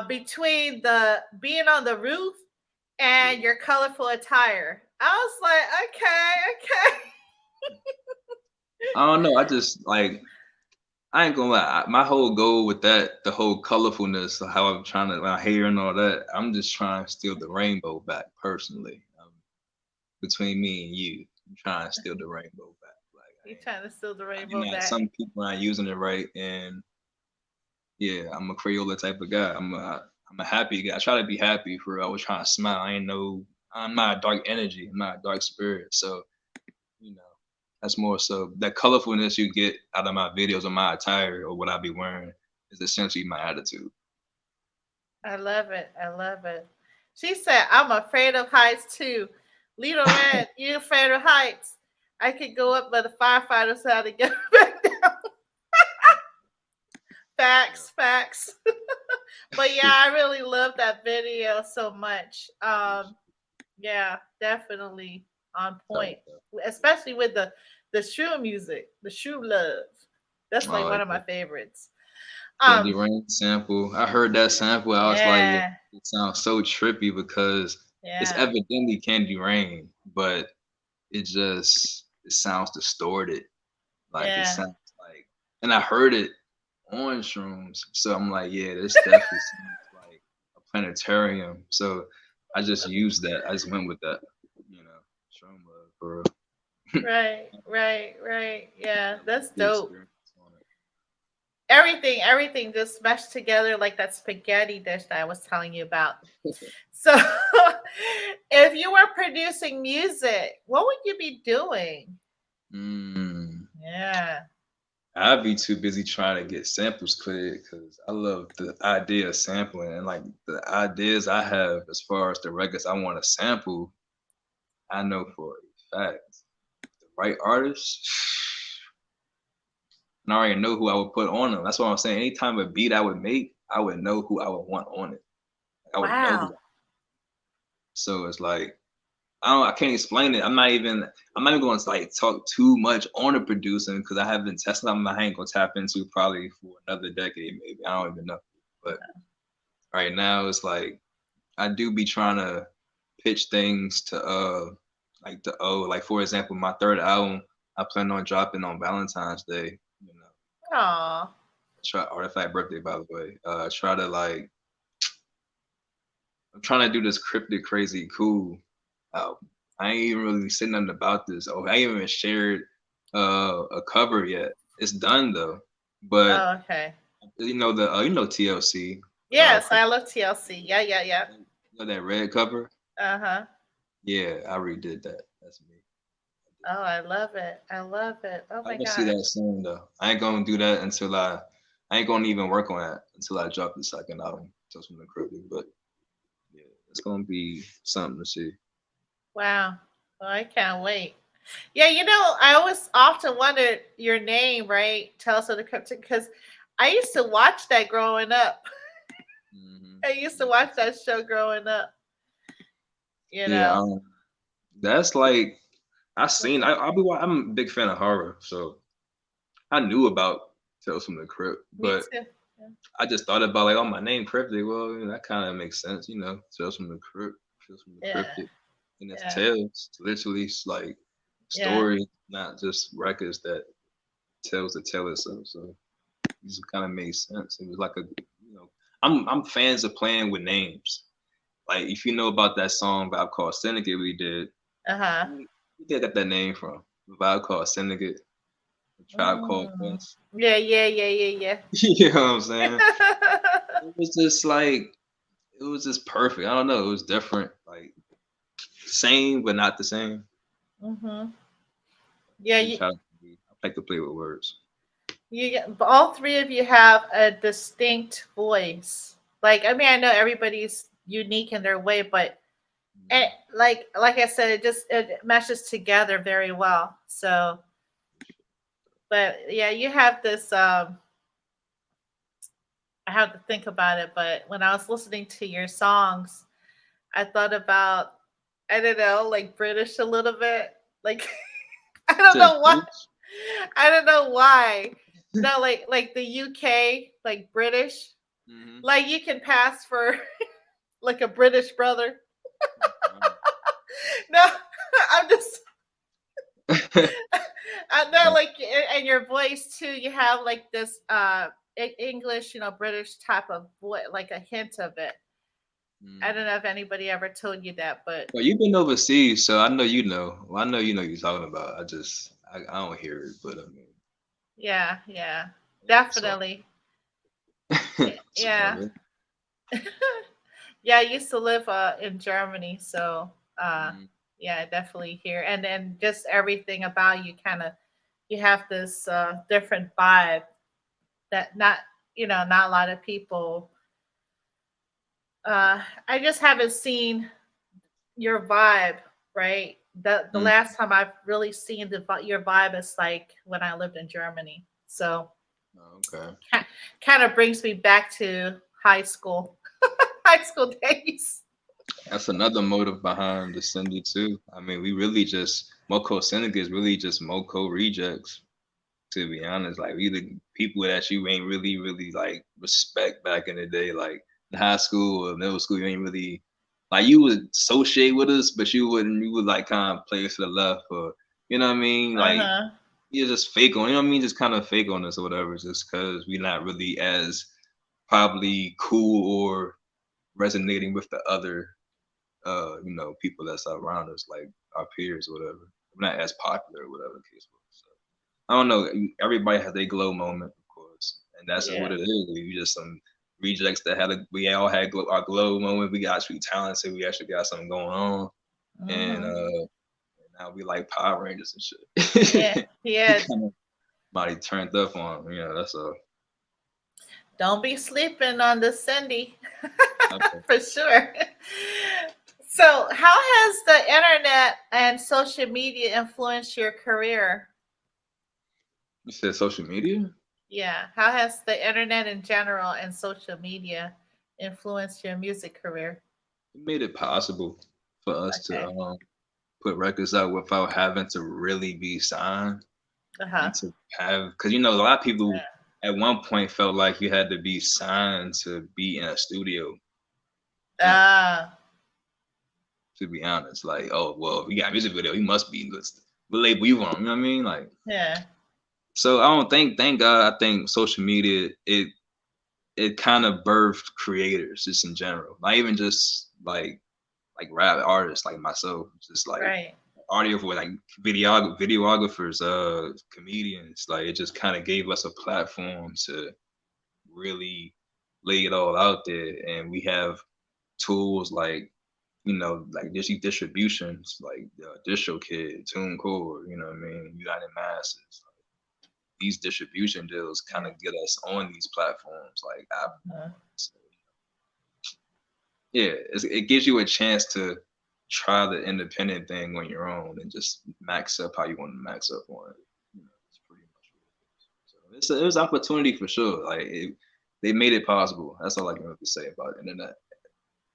Between the being on the roof Yeah. and your colorful attire. I was like, okay, okay. I don't know. I just like I ain't gonna lie. My whole goal with that, the whole colorfulness, of how I'm trying to my hair and all that, I'm just trying to steal the rainbow back personally, between me and you. I'm trying to steal the rainbow back. Like You trying to steal the I do rainbow not. back? Some people aren't using it right, and yeah, I'm a Crayola type of guy. I'm a happy guy. I try to be happy for real. I was trying to smile. I ain't no. I'm not a dark energy. I'm not a dark spirit. So you know, that's more so that colorfulness you get out of my videos or my attire or what I be wearing is essentially my attitude. I love it. I love it. She said, I'm afraid of heights too. Little Red, you afraid of heights? I could go up, but the firefighters had to get back down. Yeah. Facts, facts. But yeah, I really love that video so much. Yeah, definitely on Tight, point, though. especially with the shoe music, the shoe love. That's like Oh, one of my yeah. favorites. Candy Um, Rain sample. I heard that sample. I was like, yo, yeah, it sounds so trippy because it's yeah, evidently Candy Rain, but it sounds distorted. Like it yeah. sounds like, and I heard it on shrooms, so I'm like, yeah, this definitely sounds like a planetarium. So I just used that. I just went with that, you know, shroom love for real. Right, right, right. Yeah, That was that's the dope. experience on it. Everything just meshed together like that spaghetti dish that I was telling you about. So, if you were producing music, what would you be doing? Mm. Yeah. I'd be too busy trying to get samples cleared because I love the idea of sampling and like the ideas I have as far as the records I want to sample. I know for a fact the right artist, and I already know who I would put on them. That's what I'm saying. Anytime a beat I would make, I would know who I would want on it. I would know who. Wow. So it's like I can't explain it. I'm not even going to like talk too much on the producing because I haven't tested. I ain't gonna tap into probably for another decade maybe. I don't even know. But right now it's like I do be trying to pitch things to like the like for example my third album I plan on dropping on Valentine's Day. You know, Aw. try Artifact birthday by the way. Try to like I'm trying to do this cryptic crazy cool album. I ain't even really said nothing about this. Oh, I ain't even shared a cover yet. It's done though, but Oh, okay. you know TLC. Yes, For I love TLC. Yeah, yeah, yeah. you know that red cover. Uh-huh. Yeah, I redid that. That's me. Oh, I love it. I love it. Oh I my want to see gosh. that soon though. I ain't gonna do that until I ain't gonna even work on that until I drop the second album. Just from the cryptic, but yeah, it's gonna be something to see. Wow. Well, I can't wait. Yeah, I always often wondered your name, right? Tales of the Cryptic, because I used to watch that growing up. I used to Yeah, watch that show growing up, you yeah. know. That's like I seen. I'm a big fan of horror, so I knew about Tales from the Crypt, Me but too. I just thought about like, oh, my name Cryptic. Well, that kind of makes sense, Tales from the Crypt, Tales from the Yeah. Cryptic, and it's Yeah. tales. It's literally like Yeah. stories, not just records that tells the tale itself. So this kind of made sense. It was like I'm fans of playing with names. Like if you know about that song vibe called Syndicate we did, Uh-huh. where did I get that name from? The vibe called Syndicate, the tribe called Mm. Quest. Yeah, yeah, yeah, yeah, You know what I'm saying? yeah. It was just like it was just perfect. I don't know. It was different, like same but not the same. Mhm. Yeah, I try to I like to play with words. all three of you have a distinct voice. Like, I mean, I know everybody's unique in their way, but Mhm. like I said, it meshes together very well. So, but yeah, you have this. I have to think about it, but when I was listening to your songs, I thought about, I don't know, like British a little bit. Like I don't Said know why. British? I don't know why. No, like the UK, like British. Mhm. Like you can pass for like a British brother. No, I'm just I know like and your voice too, you have like this English, British type of voice, like a hint of it. I don't Mm. know if anybody ever told you that, but Well, you've been overseas, so I know you know. Well, I know you know what you're talking about. I don't hear it, but I mean, yeah, yeah, yeah, so definitely. so Yeah. yeah. Yeah, I used to live in Germany, so uh Mm. yeah, I definitely hear. And then just everything about you kind of, you have this different vibe that not, not a lot of people, I just haven't seen your vibe, right? The Mm. last time I've really seen your vibe is like when I lived in Germany. So Okay. kind of brings me back to high school, high school days. That's another motive behind the Syndi too. I mean, we really just MoCo Syndicate is really just MoCo rejects. To be honest, like we the people that you ain't really like respect back in the day, like in high school or middle school. You ain't really like you would associate with us, but you wouldn't. You would like kind of play us to the left, or you know what I mean. Uh Like huh. you're just fake on. You know what I mean? Just kind of fake on us or whatever, just because we're not really as probably cool or resonating with the other people that's around us, like our peers or whatever. We're not as popular or whatever the case was. So I don't know. Everybody has their glow moment, of course, and that's just what Yeah. it is. We just some rejects that we all had our glow moment. We got actually talented. We actually got something going on, and Hmm. now we like Power Rangers and Yeah. shit. We Yeah. kind of body turned up on, that's all. Don't be sleeping on the Cindy, Okay. for sure. So, how has the internet and social media influenced your career? You said social media? Yeah. How has the internet in general and social media influenced your music career? It made it possible for us to Okay. put records out without having to really be signed Uh huh. and to have because a lot of people at one point felt like you had to be signed to be in a studio. And Ah. to be honest, like, oh well, if you got a music video, you must be good. What label you on? You know what I mean? Like, Yeah. so I don't think. Thank God, I think social media it kind of birthed creators just in general, not even just like rap artists like myself, just like Right. audio for like videographers, comedians. Like it just kind of gave us a platform to really lay it all out there, and we have tools like like distributions like DistroKid, TuneCore, you know what I mean, United Masses. These distribution deals kind Yeah. of get us on these platforms like Apple. Uh-huh. So, yeah, it gives you a chance to try the independent thing on your own and just max up how you want to max up on it. It's pretty much what it is. So it was opportunity for sure. Like they made it possible. That's all I can really say about the internet.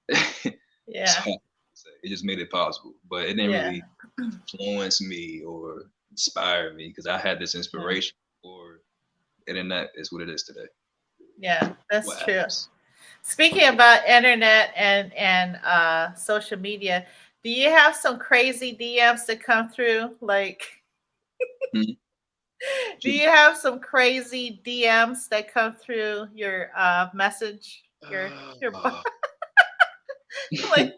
That's Yeah. all I can say. It just made it possible, but it didn't Yeah. really influence me or inspire me because I had this Yeah. inspiration for internet is what it is today. Yeah. That's What true. apps? Speaking about internet and social media, do you have some crazy DMs that come through? Like, Hmm? do you have some crazy DMs that come through your message? Your like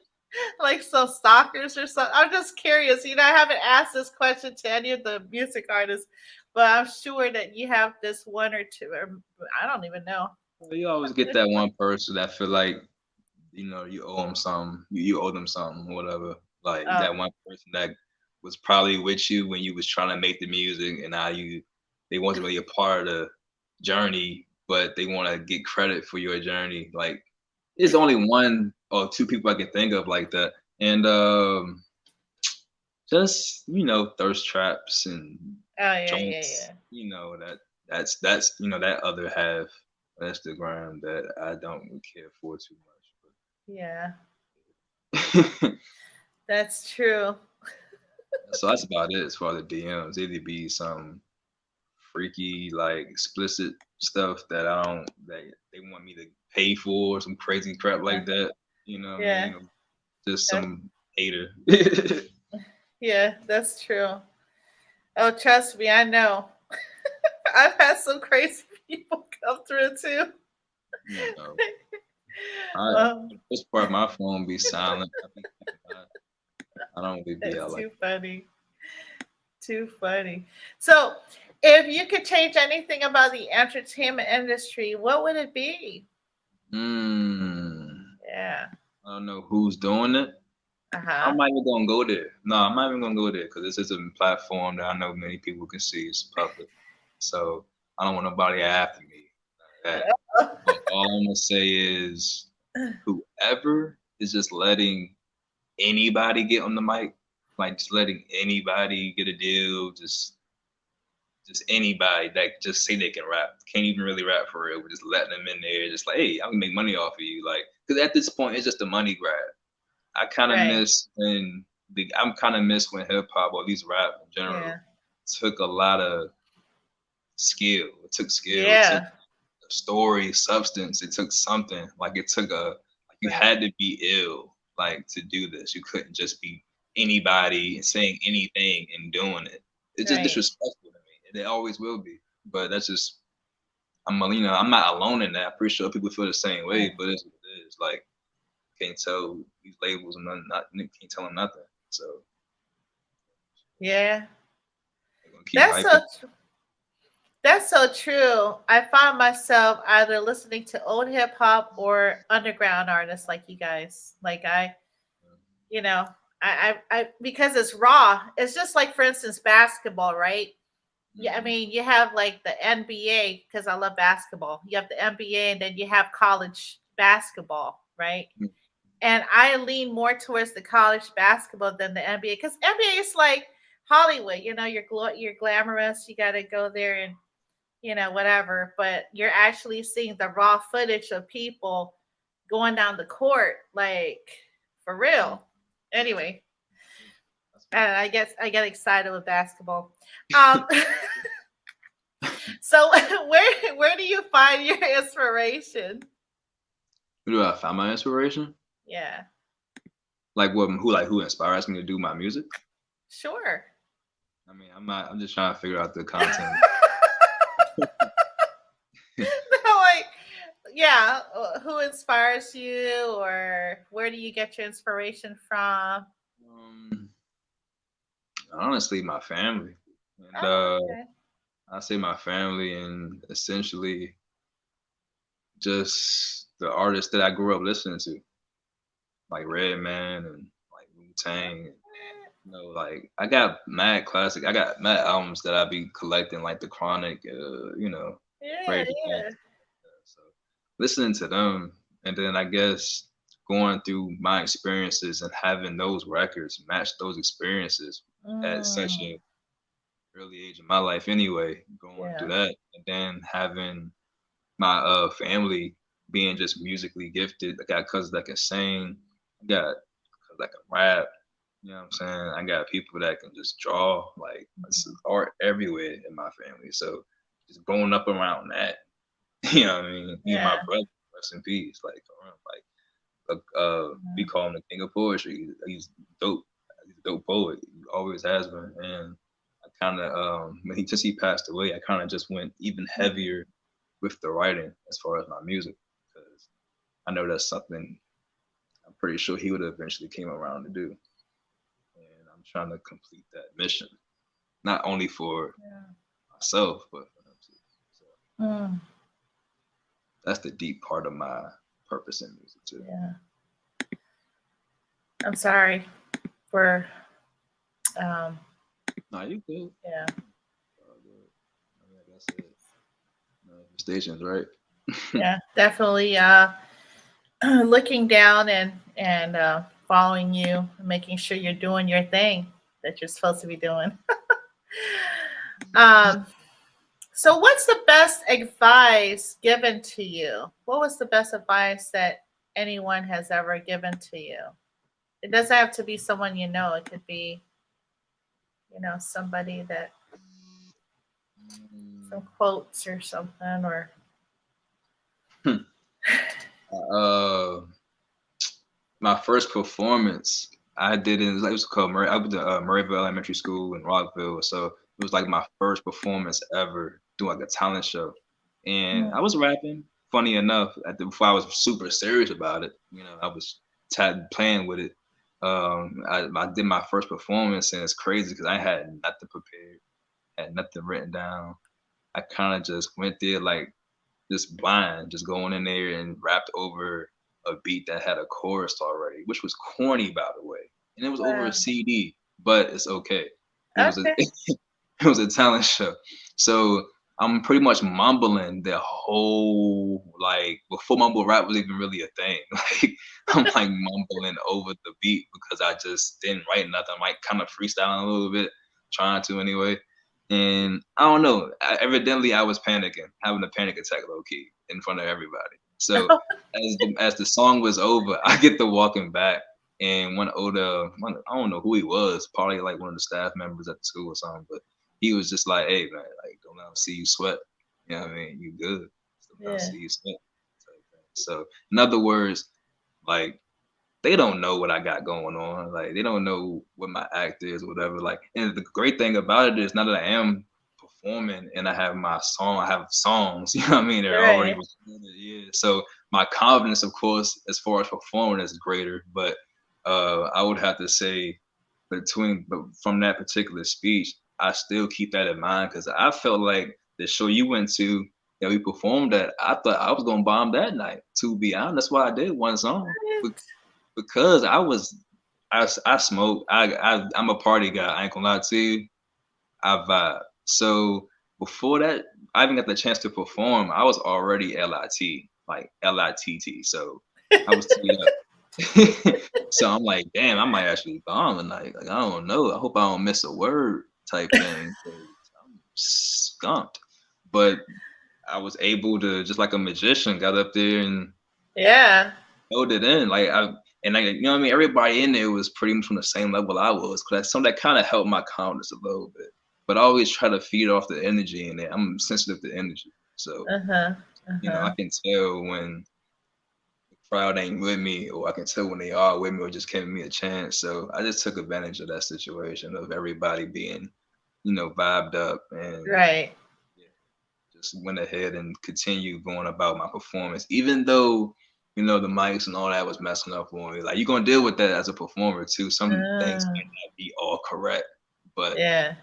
like some stalkers or something? I'm just curious. I haven't asked this question to any of the music artists, but I'm sure that you have this one or two. Or I don't even know. Well, you always get that one person that feel like you owe them something, you owe them something, or whatever. Like Oh, that one person that was probably with you when you was trying to make the music, and now they wasn't really a part of the journey, but they want to get credit for your journey. Like there's only one or two people I can think of like that, and just thirst traps and oh yeah, yeah, joints. yeah, That's that other half of Instagram that I don't really care for too yeah. much. That's true. So that's about it as far as the DMs. It'd be some freaky, like explicit stuff that I don't that they want me to pay for, some crazy crap Uh, like that. You know what I yeah, mean? Or just that, some hater. yeah, that's true. Oh, trust me, I know. I've had some crazy people come through too. you know. I Um, this part of my phone be silent. I don't really be that's out like too funny. Too funny. So, if you could change anything about the entertainment industry, what would it be? that. Yeah. I don't know who's doing it. Uh huh. I'm not even gonna go there. No, I'm not even gonna go there because this is a platform that I know many people can see. It's public, so I don't want nobody after me. That. But all I'm gonna say is, whoever is just letting anybody get on the mic, like just letting anybody get a deal, just anybody that just say they can rap, can't even really rap for real, but just letting them in there, just like, hey, I can make money off of you, like, because at this point it's just a money grab. I kind of Right. miss when I'm kind of miss when hip hop or at least rap in general Yeah. took a lot of skill. It took skill. It took Yeah. story, substance. It took something. Like it took like you Right. had to be ill like to do this. You couldn't just be anybody and saying anything and doing it. It's just Right. disrespectful to me, and it always will be. But that's just I'm not alone in that. I'm pretty sure people feel the same way. Right. But it's what it is. Like can't tell these labels and nothing. Not can't tell them nothing. So Yeah. they're gonna keep That's hyping. so. That's so true. I find myself either listening to old hip hop or underground artists like you guys. Like you know, because it's raw. It's just like, for instance, basketball, right? Yeah, I Mm-hmm. mean, you have like the NBA because I love basketball. You have the NBA, and then you have college basketball, right? And I lean more towards the college basketball than the NBA because NBA is like Hollywood. You're glamorous. You got to go there and whatever. But you're actually seeing the raw footage of people going down the court, like for Mm-hmm. real. That's Anyway, that's and I guess I get excited with basketball. Um, so where do you find your inspiration? Who do I find my inspiration? Yeah, Like who inspires me to do my music? sure. I mean, I'm just trying to figure out the content. No, like, yeah, who inspires you, or where do you get your inspiration from? um, honestly, my family, and Oh, okay. I say my family, and essentially just the artists that I grew up listening to, like Redman and like Wu Tang. Like I got mad classic. I got mad albums that I be collecting, like the Chronic, Yeah, Brave the yeah. So listening to them, and then I guess going through my experiences and having those records match those experiences at such Mm, an early age in my life anyway, going through yeah, that, and then having my family being just musically gifted. I got cousins that can sing. I got cousins that can rap. You know what I'm saying? I got people that can just draw. Like it's art everywhere in my family. So just growing up around that, you know what I mean? Even my yeah. brother, rest in peace. We Mm, call him the king of poetry. He's dope. He's a dope poet. He always has been. And I kind of, when he passed away, I kind of just went even heavier with the writing as far as my music because I know that's something I'm pretty sure he would have eventually came around to do. And I'm trying to complete that mission, not only for yeah. myself, but for him too. So Mm, that's the deep part of my purpose in music too. yeah. I'm sorry for um No, you good. yeah. All good. I mean, like I said, manifestations, right? Yeah, definitely looking down and following you, making sure you're doing your thing that you're supposed to be doing. um so what's the best advice given to you? What was the best advice that anyone has ever given to you? It doesn't have to be someone you know. It could be, somebody that some quotes or something or uh, my first performance I did in it was called I went to Murrayville Elementary School in Rockville, so it was like my first performance ever doing like a talent show, and I Mm, was rapping, funny enough, before I was super serious about it, I was playing with it. I did my first performance, and it's crazy because I had nothing prepared, had nothing written down. I kind of just went there like just blind, just going in there and rapped over a beat that had a chorus already, which was corny, by the way, and it was over a Wow. CD, but it's okay. It was a Okay. it was a talent show. So I'm pretty much mumbling the whole, like, before mumble rap was even really a thing. Like I'm like mumbling over the beat because I just didn't write nothing. I'm like kind of freestyling a little bit, trying to anyway. And I don't know. Evidently, I was panicking, having a panic attack, low key, in front of everybody. So as the song was over, I get to walking back, and I don't know who he was, probably like one of the staff members at the school or something, but he was just like, "Hey man, like don't let them see you sweat. You know what I mean? You good. Just don't let them Yeah. see you sweat." type thing. So in other words, like they don't know what I got going on. Like they don't know what my act is, or whatever. Like, and the great thing about it is now that I am performing and I have my song, I have songs. You know what I mean? They're already Right. recorded. Yeah. So my confidence, of course, as far as performing, is greater. But I would have to say, but from that particular speech, I still keep that in mind because I felt like the show you went to that we performed at, I thought I was gonna bomb that night. To be honest, that's why I did one song because I smoke. I'm a party guy. I ain't gonna lie to you. I vibe. So before that, I even got the chance to perform. I was already LIT, like LITT. So I was teed up. So I'm like, damn, I might actually bomb tonight. Like I don't know. I hope I don't miss a word type thing. 'Cause I'm skunked. But I was able to, just like a magician, got up there and Yeah. held it in. You know what I mean? Everybody in there was pretty much on the same level I was. Cause that's something that kind of helped my confidence a little bit. But I always try to feed off the energy in there. I'm sensitive to energy. So, Uh-huh. Uh-huh. I can tell when the crowd ain't with me, or I can tell when they are with me or just giving me a chance. So I just took advantage of that situation of everybody being, vibed up, and Right. yeah, just went ahead and continued going about my performance, even though the mics and all that was messing up for me. Like you're gonna deal with that as a performer too. Some things Uh, might not be all correct, but yeah.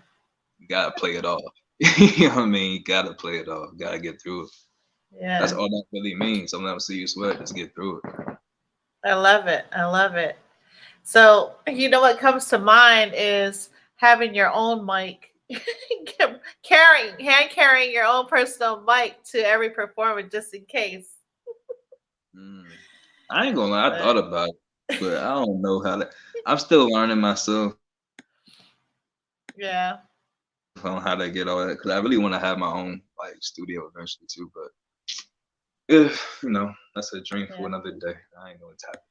you gotta play it off. You know what I mean? You gotta play it off. Gotta get through it. That's Yeah. all that really means. Don't let them see you sweat. Just get through it. I love it. I love it. So, what comes to mind is having your own mic, hand carrying your own personal mic to every performer just in case. Mm. I ain't gonna lie. I thought But about it, but I don't know how to. I'm still learning myself yeah, on how to get all that because I really want to have my own like studio eventually too. But if that's a dream for yeah. another day. I ain't gonna tap.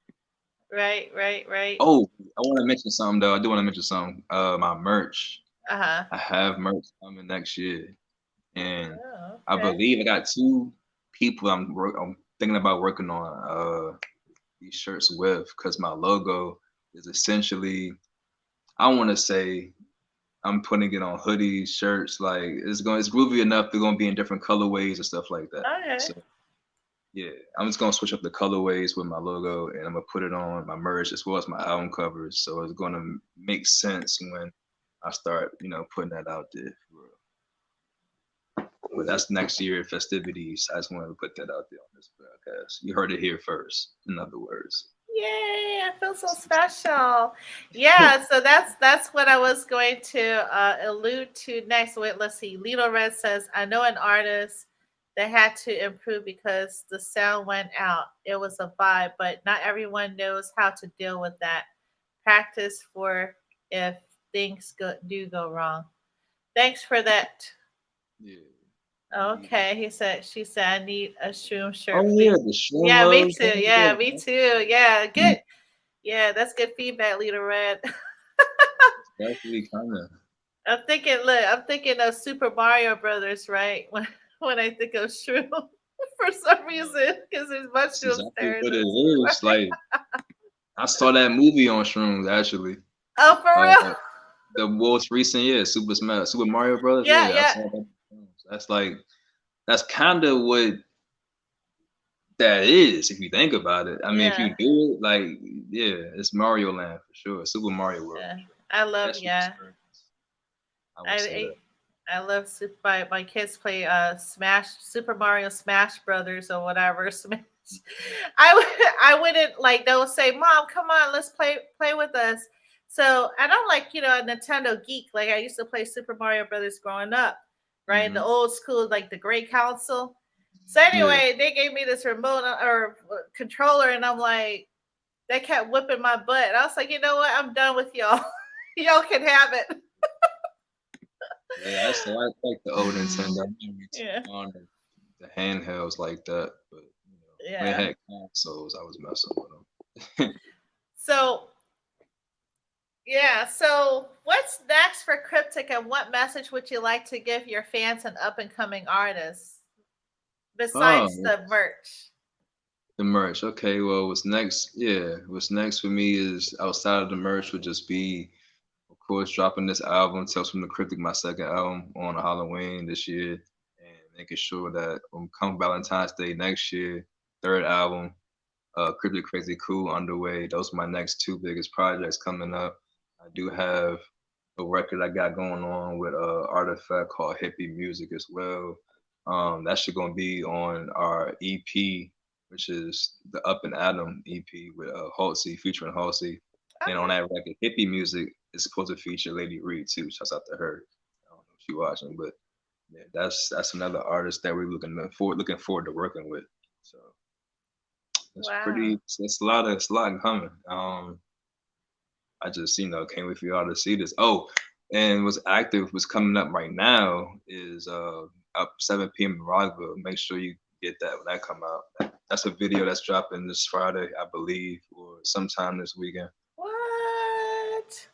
Right, right, right. Oh, I want to mention something though. I do want to mention something. My merch. Uh-huh. I have merch coming next year, and Oh, I okay. believe I got two people I'm thinking about working on these shirts with because my logo is essentially, I want to say, I'm putting it on hoodies, shirts. Like it's groovy enough. They're gonna be in different colorways and stuff like that. Okay. So yeah, I'm just gonna switch up the colorways with my logo, and I'm gonna put it on my merch as well as my album covers. So it's gonna make sense when I start, putting that out there. For real. But that's next year festivities. I just wanted to put that out there on this broadcast. You heard it here first. In other words. Yay, I feel so special. Yeah, so that's what I was going to allude to next. Wait, let's see. Lito Red says, I know an artist that had to improve because the sound went out. It was a vibe, but not everyone knows how to deal with that. Practice for if do go wrong. Thanks for that. Yeah. Yeah. Okay, she said, I need a shroom Oh shirt, yeah, please. the shroom Yeah, me loves. too. Yeah, me too. Yeah, good. Yeah, that's good feedback, Leader Red. Definitely coming. I'm thinking of Super Mario Brothers, right? When I think of shroom for some reason, because there's That's mushrooms exactly there in what the it Super is. Mario. Like I saw that movie on shrooms actually. Oh, for Uh, real? the most recent, yeah, Super Mario Brothers. Yeah, Yeah, I yeah. saw that. That's like that's kind of what That is, if you think about it. I mean, if you Yeah, do it, like, yeah, it's Mario Land for sure. Super Mario World yeah. for sure. I love, Best yeah. experience. I I would say that. I love Super. My kids play Smash Super Mario Smash Brothers or whatever. Smash. I wouldn't like. They'll say, "Mom, come on, let's play with us." So I don't like a Nintendo geek. Like I used to play Super Mario Brothers growing up, right? The Hmm. old school, like the Great Council. So Yeah. anyway, they gave me this remote or controller, and I'm like, they kept whipping my butt. And I was like, you know what? I'm done with y'all. Y'all can have it. Yeah, I like the old Nintendo. I'm not really too Yeah, fond of the handhelds like that, but when they yeah. had consoles, I was messing with them. So yeah. So what's next for Cryptic, and what message would you like to give your fans and up and coming artists besides Oh, the merch? the merch. Okay, well, what's next? Yeah, what's next for me is outside of the merch would just be, of course, dropping this album, Tales from the Cryptic, my second album on Halloween this year, and making sure that come Valentine's Day next year, third album, Cryptic Crazy Cool underway. Those are my next two biggest projects coming up. I do have a record I got going on with Artifact called Hippie Music as well. That's just gonna be on our EP, which is the Up and Adam EP with Halsey featuring Halsey. And on Okay. that record, Hippie Music is supposed to feature Lady Reed too. Shouts out to her. I don't know if she watching, but yeah, that's another artist that we're looking forward to working with. So it's Wow. pretty. It's a lot coming. I just can't wait for y'all to see this. Oh, and what's coming up right now is up 7 p.m. in Rockville. Make sure you get that when that come out. That's a video that's dropping this Friday, I believe, or sometime this weekend. What?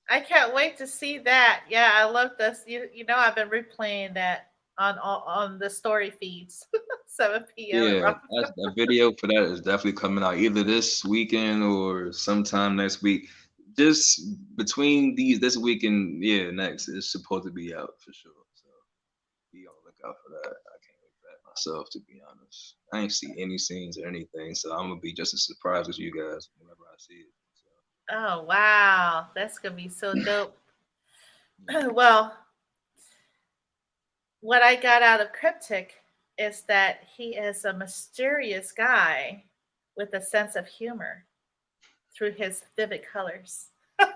I can't wait to see that. Yeah, I love this. I've been replaying that on the story feeds. 7 p.m. at Yeah, Rock. that's a video for that is definitely coming out either this weekend or sometime next week. Just between this week and yeah, next, it's supposed to be out for sure. So be on the lookout for that. I can't wait for that myself, to be honest. I ain't see any scenes or anything, so I'm gonna be just as surprised as you guys whenever I see it. So, Oh wow, that's gonna be so dope. yeah. Well, what I got out of Cryptic is that he is a mysterious guy with a sense of humor through his vivid colors. And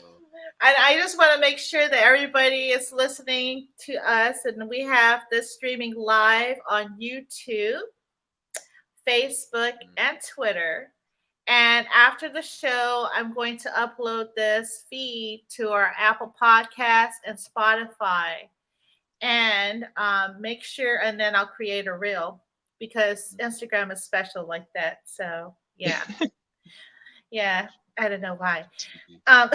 So, I just want to make sure that everybody is listening to us, and we have this streaming live on YouTube, Facebook, mm, and Twitter. And after the show, I'm going to upload this feed to our Apple Podcast and Spotify. And make sure, and then I'll create a reel because Instagram is special like that. So, yeah, mm. yeah, I don't know why. TV. Um,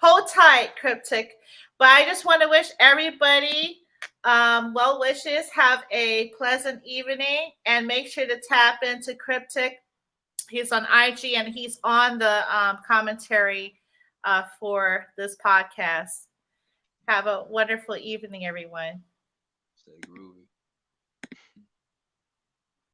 hold tight, Cryptic. But I just want to wish everybody well wishes. Have a pleasant evening and make sure to tap into Cryptic. He's on IG and he's on the commentary for this podcast. Have a wonderful evening, everyone. Stay groovy.